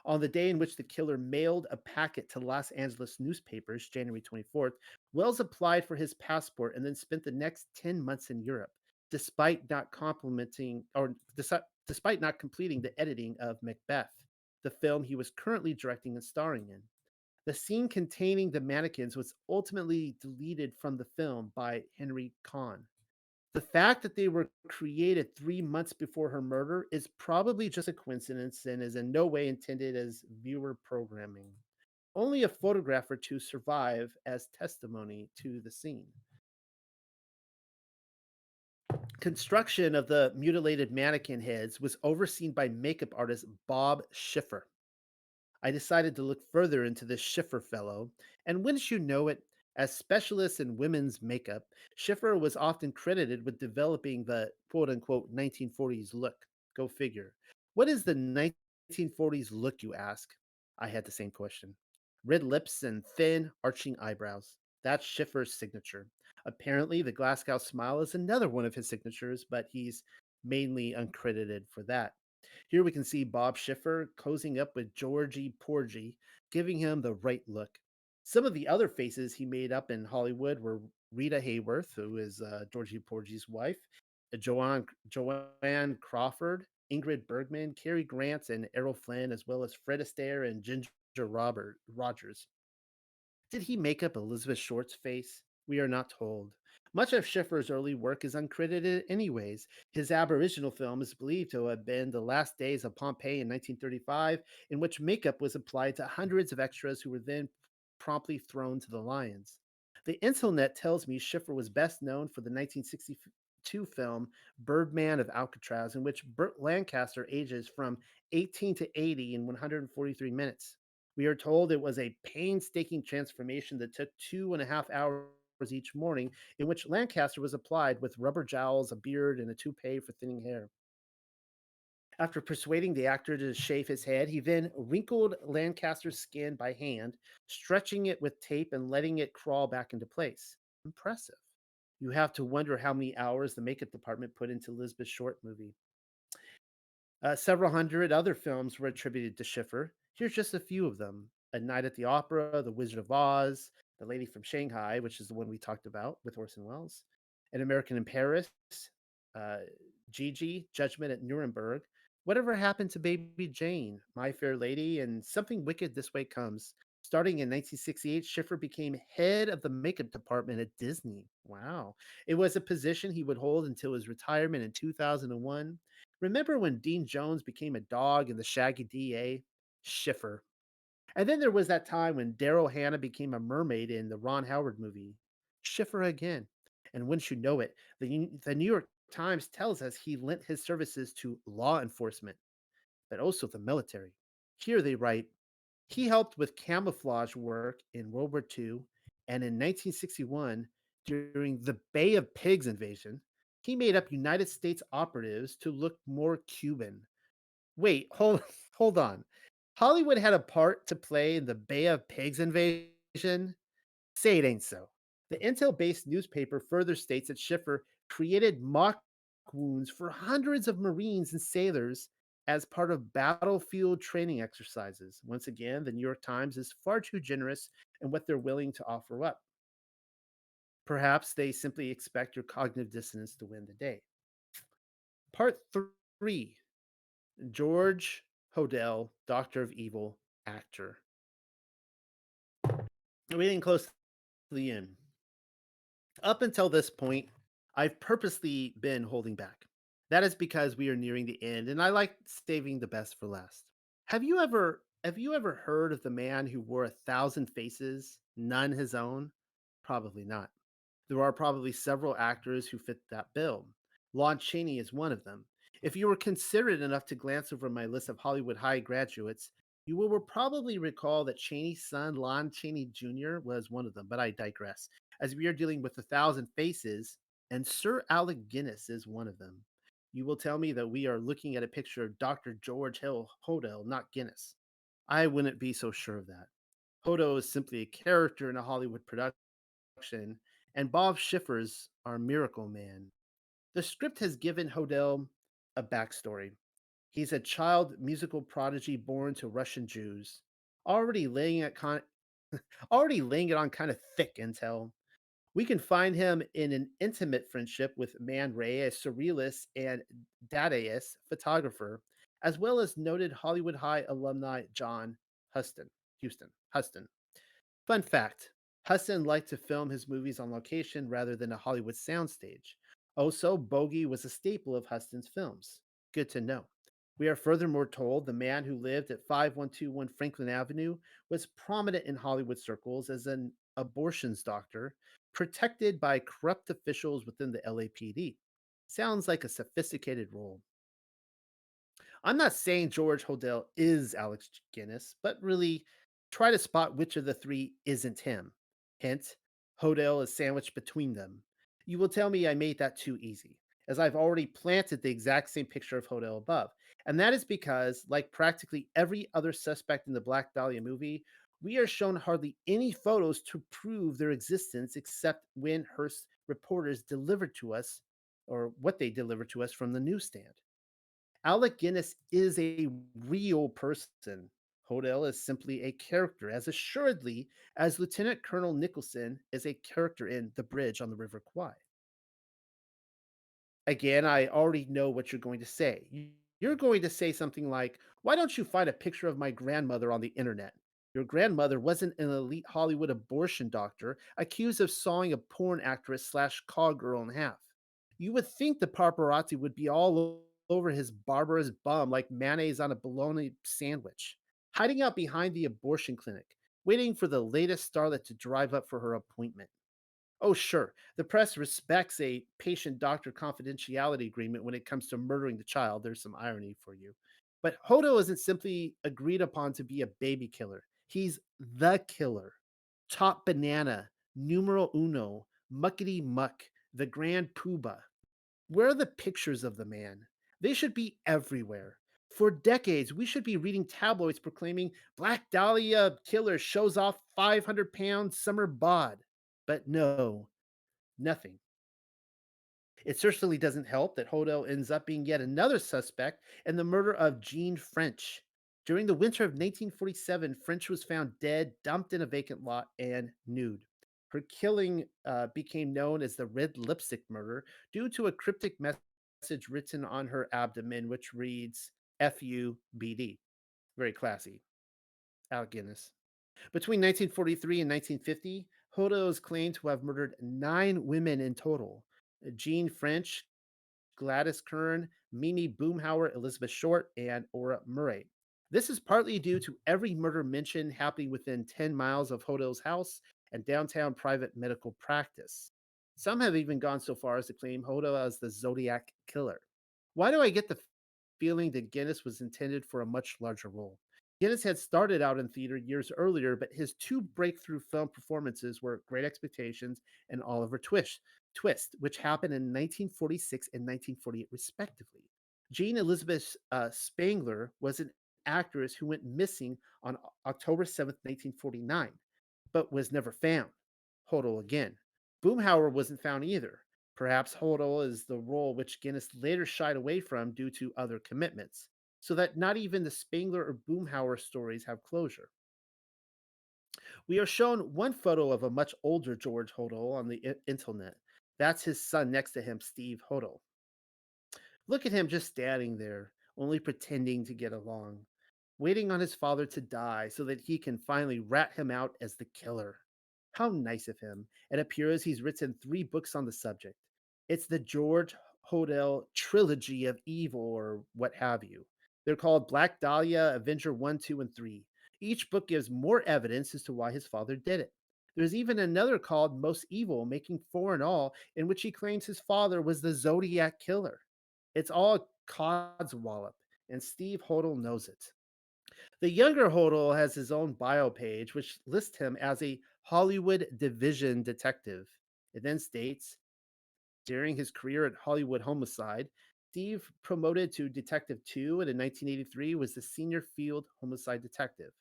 S1: On the day in which the killer mailed a packet to Los Angeles newspapers, January 24th, Wells applied for his passport and then spent the next 10 months in Europe, despite not complimenting or despite not completing the editing of Macbeth, the film he was currently directing and starring in. The scene containing the mannequins was ultimately deleted from the film by Henry Kahn. The fact that they were created 3 months before her murder is probably just a coincidence and is in no way intended as viewer programming. Only a photograph or two survive as testimony to the scene. Construction of the mutilated mannequin heads was overseen by makeup artist Bob Schiffer. I decided to look further into this Schiffer fellow, and wouldn't you know it, as specialist in women's makeup, Schiffer was often credited with developing the quote unquote 1940s look. Go figure. What is the 1940s look, you ask? I had the same question. Red lips and thin, arching eyebrows. That's Schiffer's signature. Apparently, the Glasgow smile is another one of his signatures, but he's mainly uncredited for that. Here we can see Bob Schiffer cozying up with Georgie Porgy, giving him the right look. Some of the other faces he made up in Hollywood were Rita Hayworth, who is Georgie Porgy's wife, Joanne Crawford, Ingrid Bergman, Cary Grant, and Errol Flynn, as well as Fred Astaire and Ginger Rogers. Did he make up Elizabeth Short's face? We are not told. Much of Schiffer's early work is uncredited, anyways. His Aboriginal film is believed to have been The Last Days of Pompeii in 1935, in which makeup was applied to hundreds of extras who were then promptly thrown to the lions. The internet tells me Schiffer was best known for the 1962 film Birdman of Alcatraz, in which Burt Lancaster ages from 18 to 80 in 143 minutes. We are told it was a painstaking transformation that took 2.5 hours each morning, in which Lancaster was applied with rubber jowls, a beard, and a toupee for thinning hair. After persuading the actor to shave his head, he then wrinkled Lancaster's skin by hand, stretching it with tape and letting it crawl back into place. Impressive. You have to wonder how many hours the makeup department put into Lisbeth's short movie. Several hundred other films were attributed to Schiffer. Here's just a few of them: A Night at the Opera, The Wizard of Oz, The Lady from Shanghai, which is the one we talked about with Orson Welles, An American in Paris, uh, Gigi, Judgment at Nuremberg, Whatever Happened to Baby Jane, My Fair Lady, and Something Wicked This Way Comes. Starting in 1968, Schiffer became head of the makeup department at Disney. Wow. It was a position he would hold until his retirement in 2001. Remember when Dean Jones became a dog in the Shaggy DA? Schiffer. And then there was that time when Daryl Hannah became a mermaid in the Ron Howard movie. Schiffer again. And wouldn't you know it, the New York Times tells us he lent his services to law enforcement, but also the military. Here they write, he helped with camouflage work in World War II, and in 1961, during the Bay of Pigs invasion, he made up United States operatives to look more Cuban. Wait, hold hold on. Hollywood had a part to play in the Bay of Pigs invasion? Say it ain't so. The intel based newspaper further states that Schiffer created mock wounds for hundreds of Marines and sailors as part of battlefield training exercises. Once again, the New York Times is far too generous in what they're willing to offer up. Perhaps they simply expect your cognitive dissonance to win the day. Part three, George Hodel, Doctor of Evil, actor. We're getting close to the end. Up until this point, I've purposely been holding back. That is because we are nearing the end and I like saving the best for last. Have you ever heard of the man who wore 1,000 faces, none his own? Probably not. There are probably several actors who fit that bill. Lon Chaney is one of them. If you were considerate enough to glance over my list of Hollywood High graduates, you will probably recall that Chaney's son, Lon Chaney Jr., was one of them, but I digress. As we are dealing with 1,000 faces, and Sir Alec Guinness is one of them. You will tell me that we are looking at a picture of Dr. George Hill Hodel, not Guinness. I wouldn't be so sure of that. Hodel is simply a character in a Hollywood production, and Bob Schiffer's our Miracle Man. The script has given Hodel a backstory. He's a child musical prodigy born to Russian Jews, already laying it already laying it on kind of thick intel. We can find him in an intimate friendship with Man Ray, a surrealist and Dadaist photographer, as well as noted Hollywood High alumni John Huston. Fun fact: Huston liked to film his movies on location rather than a Hollywood soundstage. Also, Bogey was a staple of Huston's films. Good to know. We are furthermore told the man who lived at 5121 Franklin Avenue was prominent in Hollywood circles as an abortions doctor, protected by corrupt officials within the LAPD. Sounds like a sophisticated role. I'm not saying George Hodel is Alex Guinness, but really try to spot which of the three isn't him. Hint: Hodel is sandwiched between them. You will tell me I made that too easy, as I've already planted the exact same picture of Hodel above. And that is because, like practically every other suspect in the Black Dahlia movie, we are shown hardly any photos to prove their existence except when Hearst reporters delivered to us, or what they delivered to us from the newsstand. Alec Guinness is a real person. Hodel is simply a character, as assuredly as Lieutenant Colonel Nicholson is a character in The Bridge on the River Kwai. Again, I already know what you're going to say. You're going to say something like, "Why don't you find a picture of my grandmother on the internet?" Your grandmother wasn't an elite Hollywood abortion doctor accused of sawing a porn actress slash call girl in half. You would think the paparazzi would be over his barbarous bum like mayonnaise on a bologna sandwich, hiding out behind the abortion clinic, waiting for the latest starlet to drive up for her appointment. Oh, sure, the press respects a patient doctor confidentiality agreement when it comes to murdering the child. There's some irony for you. But Hodo isn't simply agreed upon to be a baby killer, he's the killer. Top banana, numero uno, muckety muck, the grand poobah. Where are the pictures of the man? They should be everywhere. For decades, we should be reading tabloids proclaiming Black Dahlia killer shows off 500-pound summer bod. But no, nothing. It certainly doesn't help that Hodel ends up being yet another suspect in the murder of Jean French. During the winter of 1947, French was found dead, dumped in a vacant lot, and nude. Her killing became known as the Red Lipstick Murder due to a cryptic message written on her abdomen, which reads FUBD. Very classy. Alec Guinness. Between 1943 and 1950, Hodo is claimed to have murdered 9 women in total: Jean French, Gladys Kern, Mimi Boomhauer, Elizabeth Short, and Ora Murray. This is partly due to every murder mentioned happening within 10 miles of Hodo's house and downtown private medical practice. Some have even gone so far as to claim Hodo as the Zodiac Killer. Why do I get the feeling that Guinness was intended for a much larger role? Guinness had started out in theater years earlier, but his two breakthrough film performances were Great Expectations and Oliver Twist, which happened in 1946 and 1948, respectively. Jean Elizabeth Spangler was an actress who went missing on October 7th, 1949, but was never found. Hodel again. Boomhauer wasn't found either. Perhaps Hodel is the role which Guinness later shied away from due to other commitments, so that not even the Spangler or Boomhauer stories have closure. We are shown one photo of a much older George Hodel on the internet. That's his son next to him, Steve Hodel. Look at him just standing there, only pretending to get along, waiting on his father to die so that he can finally rat him out as the killer. How nice of him. It appears he's written 3 books on the subject. It's the George Hodel trilogy of evil, or what have you. They're called Black Dahlia, Avenger 1, 2, and 3. Each book gives more evidence as to why his father did it. There's even another called Most Evil, making 4 in all, in which he claims his father was the Zodiac killer. It's all codswallop, and Steve Hodel knows it. The younger Hodel has his own bio page, which lists him as a Hollywood division detective. It then states during his career at Hollywood Homicide, Steve promoted to Detective 2 and in 1983 was the senior field homicide detective.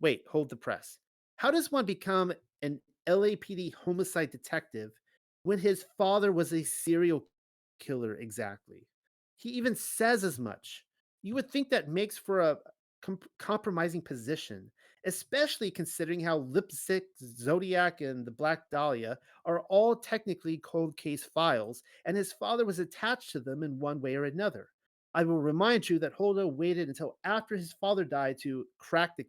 S1: Wait, hold the press. How does one become an LAPD homicide detective when his father was a serial killer exactly? He even says as much. You would think that makes for a compromising position, especially considering how Lipstick, Zodiac, and the Black Dahlia are all technically cold case files, and his father was attached to them in one way or another. I will remind you that Holdo waited until after his father died to crack the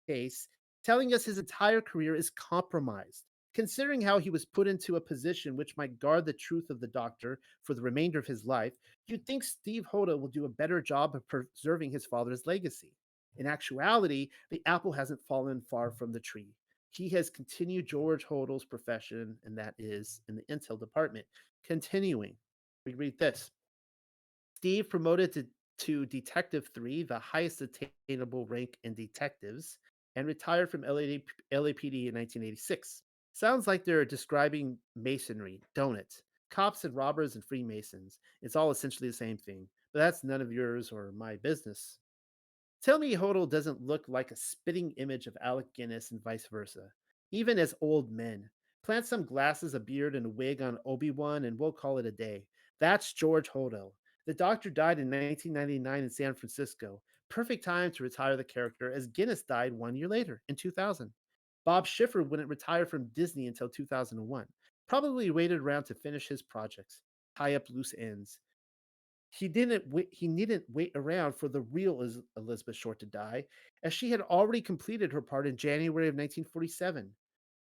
S1: case, telling us his entire career is compromised. Considering how he was put into a position which might guard the truth of the doctor for the remainder of his life, you'd think Steve Hoda will do a better job of preserving his father's legacy. In actuality, the apple hasn't fallen far from the tree. He has continued George Hodel's profession, and that is in the intel department. Continuing, we read this. Steve promoted to Detective 3, the highest attainable rank in detectives, and retired from LAPD in 1986. Sounds like they're describing masonry, don't it? Cops and robbers and Freemasons. It's all essentially the same thing, but that's none of yours or my business. Tell me Hodel doesn't look like a spitting image of Alec Guinness and vice versa, even as old men. Plant some glasses, a beard, and a wig on Obi-Wan, and we'll call it a day. That's George Hodel. The doctor died in 1999 in San Francisco. Perfect time to retire the character, as Guinness died 1 year later, in 2000. Bob Schiffer wouldn't retire from Disney until 2001. Probably waited around to finish his projects, tie up loose ends. He needn't wait around for the real Elizabeth Short to die, as she had already completed her part in January of 1947.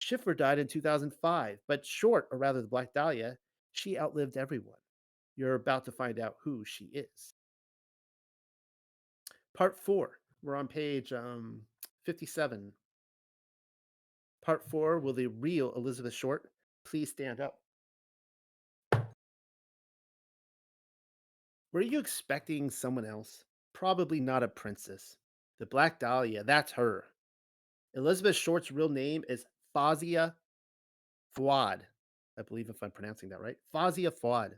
S1: Schiffer died in 2005, but Short, or rather the Black Dahlia, she outlived everyone. You're about to find out who she is. Part 4. We're on page 57. Part 4. Will the real Elizabeth Short please stand up? Were you expecting someone else? Probably not a princess. The Black Dahlia, that's her. Elizabeth Short's real name is Fazia Fuad. I believe if I'm pronouncing that right. Fazia Fuad.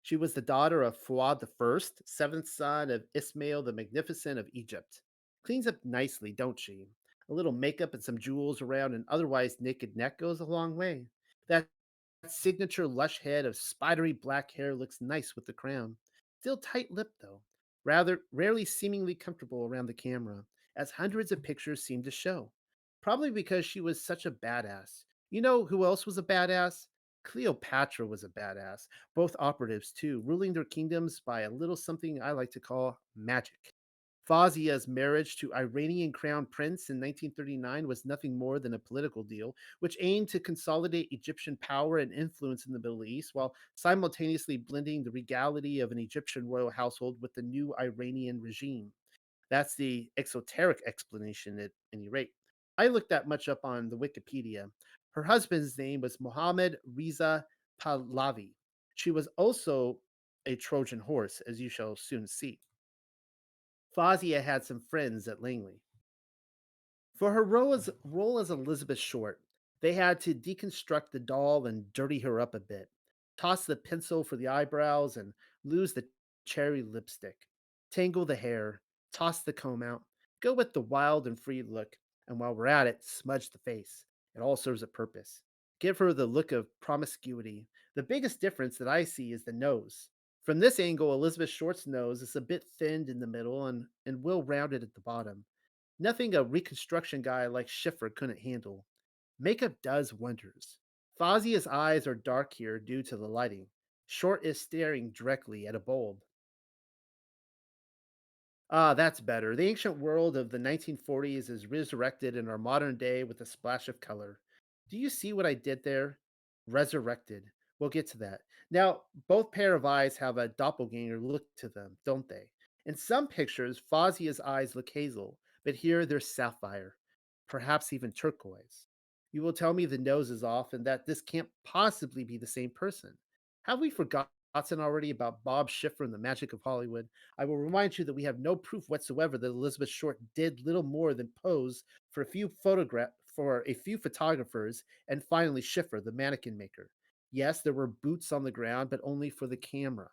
S1: She was the daughter of Fuad the First, seventh son of Ismail the Magnificent of Egypt. Cleans up nicely, don't she? A little makeup and some jewels around an otherwise naked neck goes a long way. That signature lush head of spidery black hair looks nice with the crown. Still tight lipped, though, rather rarely seemingly comfortable around the camera, as hundreds of pictures seem to show. Probably because she was such a badass. You know who else was a badass? Cleopatra was a badass. Both operatives, too, ruling their kingdoms by a little something I like to call magic. Fazia's marriage to Iranian crown prince in 1939 was nothing more than a political deal, which aimed to consolidate Egyptian power and influence in the Middle East while simultaneously blending the regality of an Egyptian royal household with the new Iranian regime. That's the exoteric explanation at any rate. I looked that much up on the Wikipedia. Her husband's name was Mohammed Reza Pahlavi. She was also a Trojan horse, as you shall soon see. Fazia had some friends at Langley. For her role as Elizabeth Short, they had to deconstruct the doll and dirty her up a bit, toss the pencil for the eyebrows, and lose the cherry lipstick. Tangle the hair, toss the comb out, go with the wild and free look, and while we're at it, smudge the face. It all serves a purpose. Give her the look of promiscuity. The biggest difference that I see is the nose. From this angle, Elizabeth Short's nose is a bit thinned in the middle and well rounded at the bottom. Nothing a reconstruction guy like Schiffer couldn't handle. Makeup does wonders. Fozia's eyes are dark here due to the lighting. Short is staring directly at a bulb. Ah, that's better. The ancient world of the 1940s is resurrected in our modern day with a splash of color. Do you see what I did there? Resurrected. We'll get to that. Now, both pair of eyes have a doppelganger look to them, don't they? In some pictures, Fozia's eyes look hazel, but here they're sapphire, perhaps even turquoise. You will tell me the nose is off and that this can't possibly be the same person. Have we forgotten already about Bob Schiffer and the magic of Hollywood? I will remind you that we have no proof whatsoever that Elizabeth Short did little more than pose for a few photographers and finally Schiffer, the mannequin maker. Yes, there were boots on the ground, but only for the camera.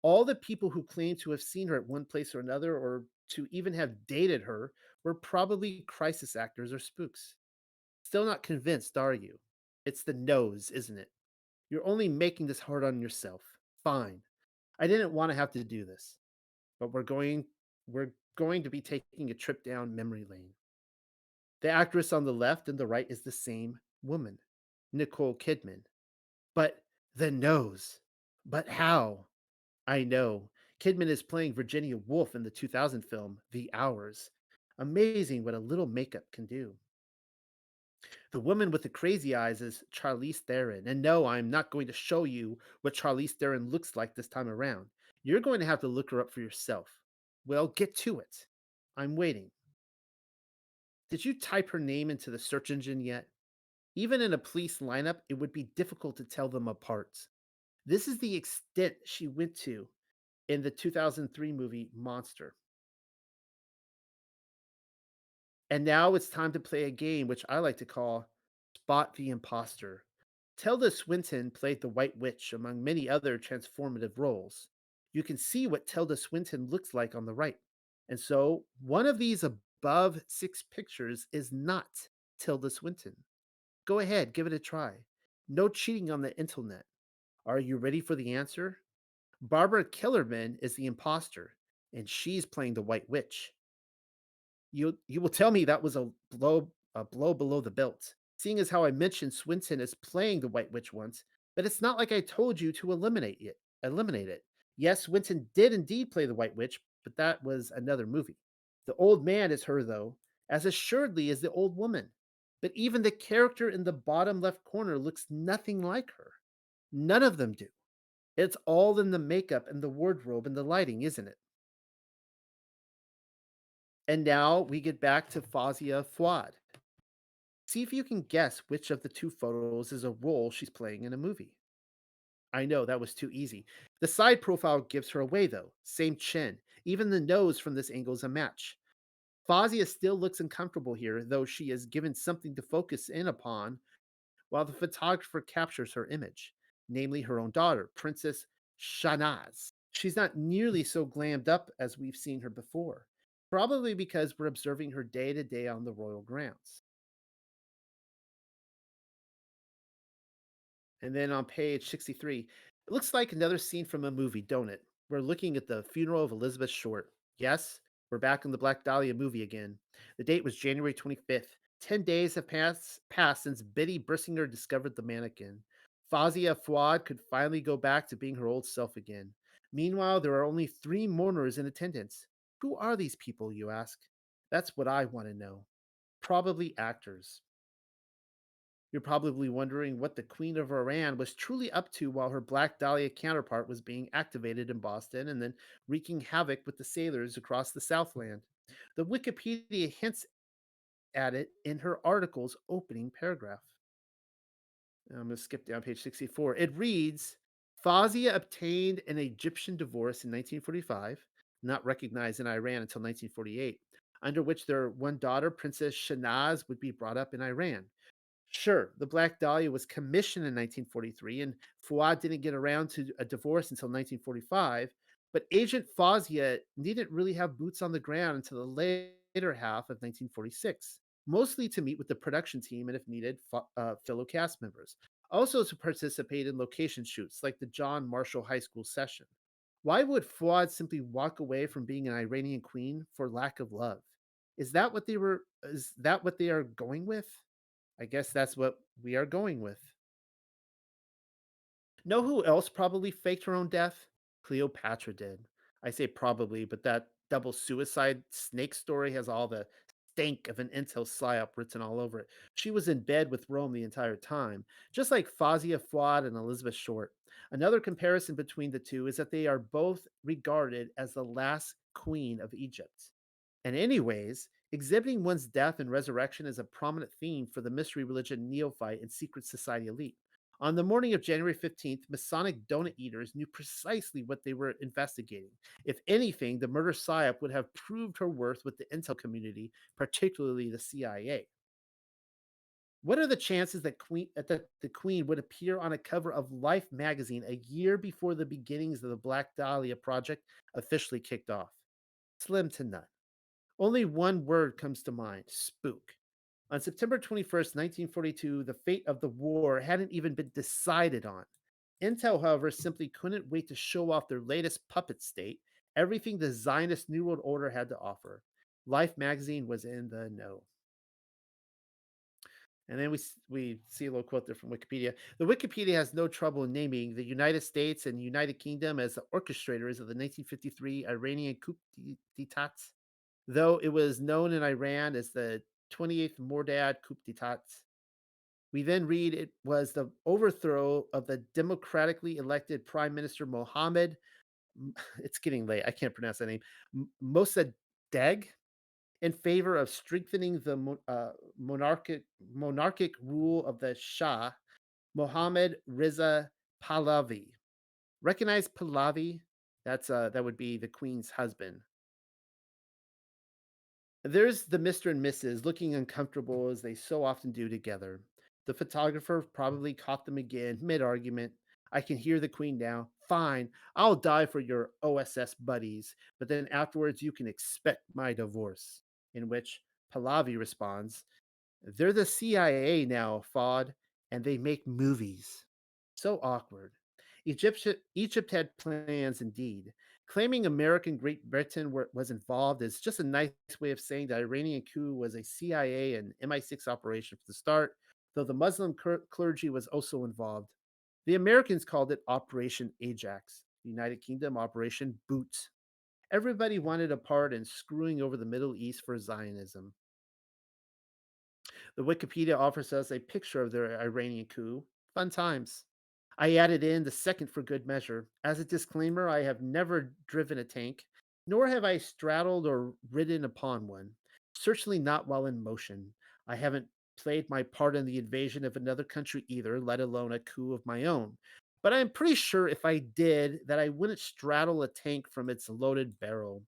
S1: All the people who claim to have seen her at one place or another or to even have dated her were probably crisis actors or spooks. Still not convinced, are you? It's the nose, isn't it? You're only making this hard on yourself. Fine. I didn't want to have to do this, but we're going to be taking a trip down memory lane. The actress on the left and the right is the same woman, Nicole Kidman. But the nose. But how? I know. Kidman is playing Virginia Woolf in the 2000 film The Hours. Amazing what a little makeup can do. The woman with the crazy eyes is Charlize Theron. And no, I'm not going to show you what Charlize Theron looks like this time around. You're going to have to look her up for yourself. Well, get to it. I'm waiting. Did you type her name into the search engine yet? Even in a police lineup, it would be difficult to tell them apart. This is the extent she went to in the 2003 movie Monster. And now it's time to play a game which I like to call Spot the Imposter. Tilda Swinton played the White Witch among many other transformative roles. You can see what Tilda Swinton looks like on the right. And so one of these above six pictures is not Tilda Swinton. Go ahead, give it a try. No cheating on the internet. Are you ready for the answer? Barbara Killerman is the imposter, and she's playing the White Witch. You will tell me that was a blow below the belt, seeing as how I mentioned Swinton as playing the White Witch once, but it's not like I told you to eliminate it. Yes, Swinton did indeed play the White Witch, but that was another movie. The old man is her though, as assuredly as the old woman. But even the character in the bottom left corner looks nothing like her. None of them do. It's all in the makeup and the wardrobe and the lighting, isn't it? And now we get back to Fazia Fuad. See if you can guess which of the two photos is a role she's playing in a movie. I know that was too easy. The side profile gives her away, though. Same chin. Even the nose from this angle is a match. Fazia still looks uncomfortable here, though she is given something to focus in upon while the photographer captures her image, namely her own daughter, Princess Shanaz. She's not nearly so glammed up as we've seen her before, probably because we're observing her day to day on the royal grounds. And then on page 63, it looks like another scene from a movie, don't it? We're looking at the funeral of Elizabeth Short. Yes, we're back in the Black Dahlia movie again. The date was January 25th. 10 days have passed since Biddy Brissinger discovered the mannequin. Fazia Fuad could finally go back to being her old self again. Meanwhile, there are only three mourners in attendance. Who are these people, you ask? That's what I want to know. Probably actors. You're probably wondering what the Queen of Iran was truly up to while her Black Dahlia counterpart was being activated in Boston and then wreaking havoc with the sailors across the Southland. The Wikipedia hints at it in her article's opening paragraph. I'm going to skip down page 64. It reads Fazia obtained an Egyptian divorce in 1945, not recognized in Iran until 1948, under which their one daughter, Princess Shanaz, would be brought up in Iran. Sure, the Black Dahlia was commissioned in 1943, and Fuad didn't get around to a divorce until 1945, But Agent Fausia didn't really have boots on the ground until the later half of 1946, mostly to meet with the production team and, if needed, fellow cast members. Also to participate in location shoots like the John Marshall High School session. Why would Fuad simply walk away from being an Iranian queen for lack of love? Is that what they are going with? I guess that's what we are going with. Know who else probably faked her own death? Cleopatra did. I say probably, but that double suicide snake story has all the stank of an intel psyop written all over it. She was in bed with Rome the entire time, just like Fazia Fuad and Elizabeth Short. Another comparison between the two is that they are both regarded as the last queen of Egypt. And, anyways, exhibiting one's death and resurrection is a prominent theme for the mystery religion neophyte and secret society elite. On the morning of January 15th, Masonic donut eaters knew precisely what they were investigating. If anything, the murder psyop would have proved her worth with the intel community, particularly the CIA. What are the chances that the Queen would appear on a cover of Life magazine a year before the beginnings of the Black Dahlia project officially kicked off? Slim to none. Only one word comes to mind: spook. On September 21st, 1942, the fate of the war hadn't even been decided on. Intel, however, simply couldn't wait to show off their latest puppet state, everything the Zionist New World Order had to offer. Life magazine was in the know. And then we see a little quote there from Wikipedia. The Wikipedia has no trouble naming the United States and United Kingdom as the orchestrators of the 1953 Iranian coup d'etat, though it was known in Iran as the 28th Mordad coup d'etat. We then read it was the overthrow of the democratically elected Prime Minister Mohammed. It's getting late. I can't pronounce that name. Mossadegh, in favor of strengthening the monarchic rule of the Shah, Mohammad Reza Pahlavi. Recognize Pahlavi? That would be the Queen's husband. There's the Mr. and Mrs. looking uncomfortable as they so often do together. The photographer probably caught them again mid argument. I can hear the Queen now. Fine, I'll die for your OSS buddies, but then afterwards you can expect my divorce. In which Pahlavi responds, they're the CIA now, Fod, and they make movies. So awkward. Egypt had plans indeed. Claiming American Great Britain was involved is just a nice way of saying the Iranian coup was a CIA and MI6 operation from the start, though the Muslim clergy was also involved. The Americans called it Operation Ajax, the United Kingdom Operation Boot. Everybody wanted a part in screwing over the Middle East for Zionism. The Wikipedia offers us a picture of the Iranian coup. Fun times. I added in the second for good measure. As a disclaimer, I have never driven a tank, nor have I straddled or ridden upon one. Certainly not while in motion. I haven't played my part in the invasion of another country either, let alone a coup of my own. But I'm pretty sure if I did, that I wouldn't straddle a tank from its loaded barrel.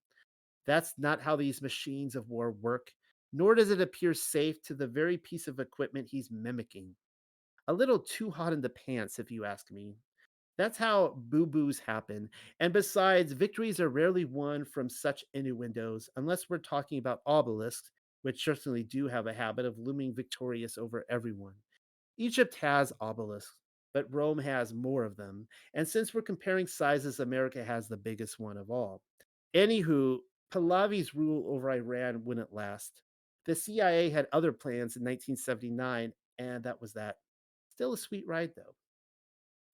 S1: That's not how these machines of war work, nor does it appear safe to the very piece of equipment he's mimicking. A little too hot in the pants, if you ask me. That's how boo boos happen. And besides, victories are rarely won from such innuendos, unless we're talking about obelisks, which certainly do have a habit of looming victorious over everyone. Egypt has obelisks, but Rome has more of them. And since we're comparing sizes, America has the biggest one of all. Anywho, Pahlavi's rule over Iran wouldn't last. The CIA had other plans in 1979, and that was that. Still a sweet ride, though.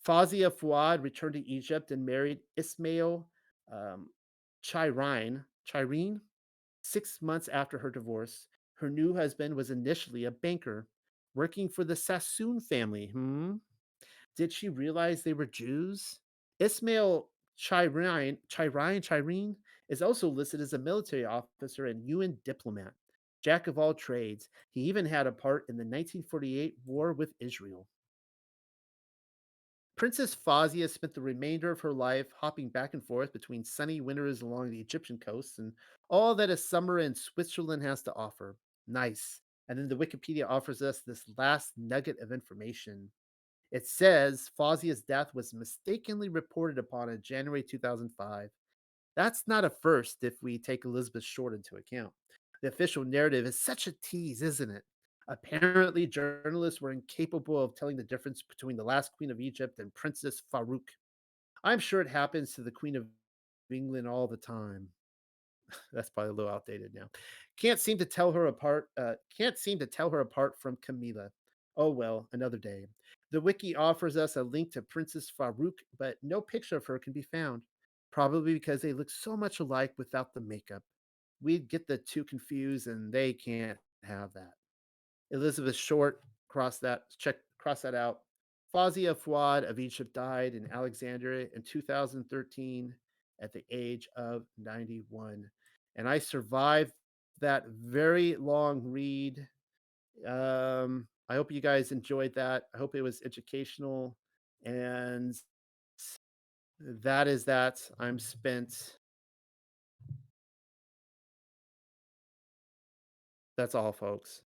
S1: Fazia Fuad returned to Egypt and married Ismail um, Chirine 6 months after her divorce. Her new husband was initially a banker working for the Sassoon family. Did she realize they were Jews? Ismail Chirine is also listed as a military officer and UN diplomat. Jack of all trades, he even had a part in the 1948 war with Israel. Princess Fazia spent the remainder of her life hopping back and forth between sunny winters along the Egyptian coast and all that a summer in Switzerland has to offer. Nice. And then the Wikipedia offers us this last nugget of information. It says Fazia's death was mistakenly reported upon in January 2005. That's not a first if we take Elizabeth Short into account. The official narrative is such a tease, isn't it? Apparently, journalists were incapable of telling the difference between the last queen of Egypt and Princess Farouk. I'm sure it happens to the Queen of England all the time. That's probably a little outdated now. Can't seem to tell her apart. Can't seem to tell her apart from Camilla. Oh well, another day. The wiki offers us a link to Princess Farouk, but no picture of her can be found. Probably because they look so much alike without the makeup. We'd get the two confused, and they can't have that. Elizabeth Short, cross that out. Fawzia Fuad of Egypt died in Alexandria in 2013 at the age of 91. And I survived that very long read. I hope you guys enjoyed that. I hope it was educational. And that is that. I'm spent. That's all, folks.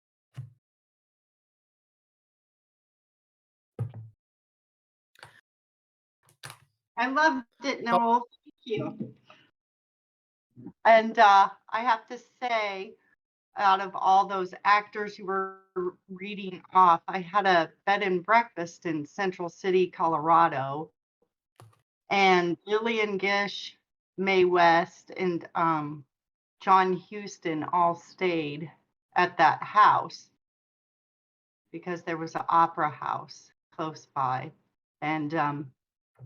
S2: I loved it,
S1: Oh,
S2: Noel. Thank you. And I have to say, out of all those actors you were reading off, I had a bed and breakfast in Central City, Colorado, and Lillian Gish, Mae West, and John Huston all stayed at that house because there was an opera house close by. And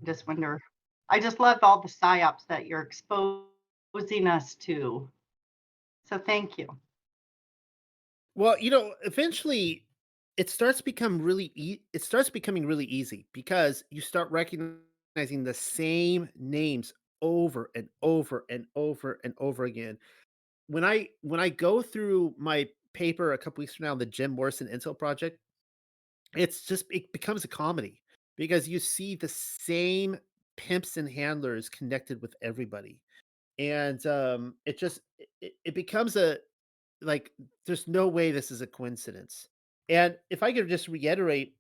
S2: just wonder, I just love all the psyops that you're exposing us to. So thank you.
S1: well, eventually it starts becoming really easy because you start recognizing the same names over and over and over and over again. When I go through my paper a couple weeks from now on the Jim Morrison Intel project, it becomes a comedy because you see the same pimps and handlers connected with everybody. And it becomes a like, there's no way this is a coincidence. And if I could just reiterate,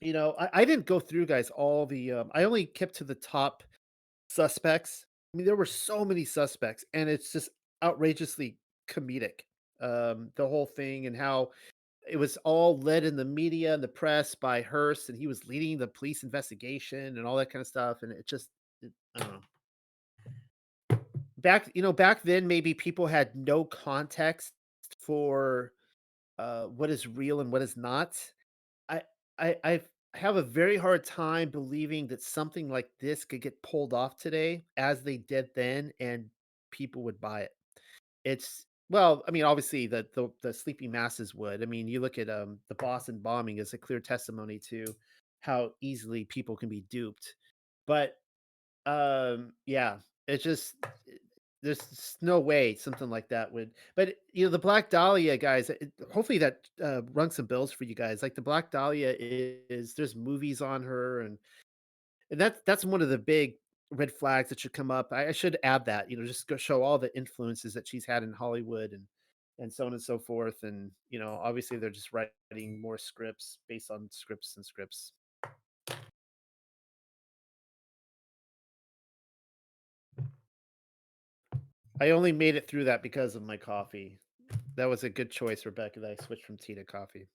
S1: I didn't go through, guys, all the, I only kept to the top suspects. I mean, there were so many suspects, and it's just outrageously comedic. The whole thing and how it was all led in the media and the press by Hearst, and he was leading the police investigation and all that kind of stuff. And I don't know. Back then, maybe people had no context for what is real and what is not. I I have a very hard time believing that something like this could get pulled off today as they did then, and people would buy it. Well, I mean, obviously the sleeping masses would. I mean, you look at the Boston bombing as a clear testimony to how easily people can be duped. But yeah, it's just there's just no way something like that would. But the Black Dahlia guys, hopefully that rung some bells for you guys. Like the Black Dahlia is there's movies on her, and that's one of the big red flags that should come up. I should add that, just go show all the influences that she's had in Hollywood and so on and so forth. And obviously they're just writing more scripts based on scripts and scripts. I only made it through that because of my coffee. That was a good choice, Rebecca, that I switched from tea to coffee.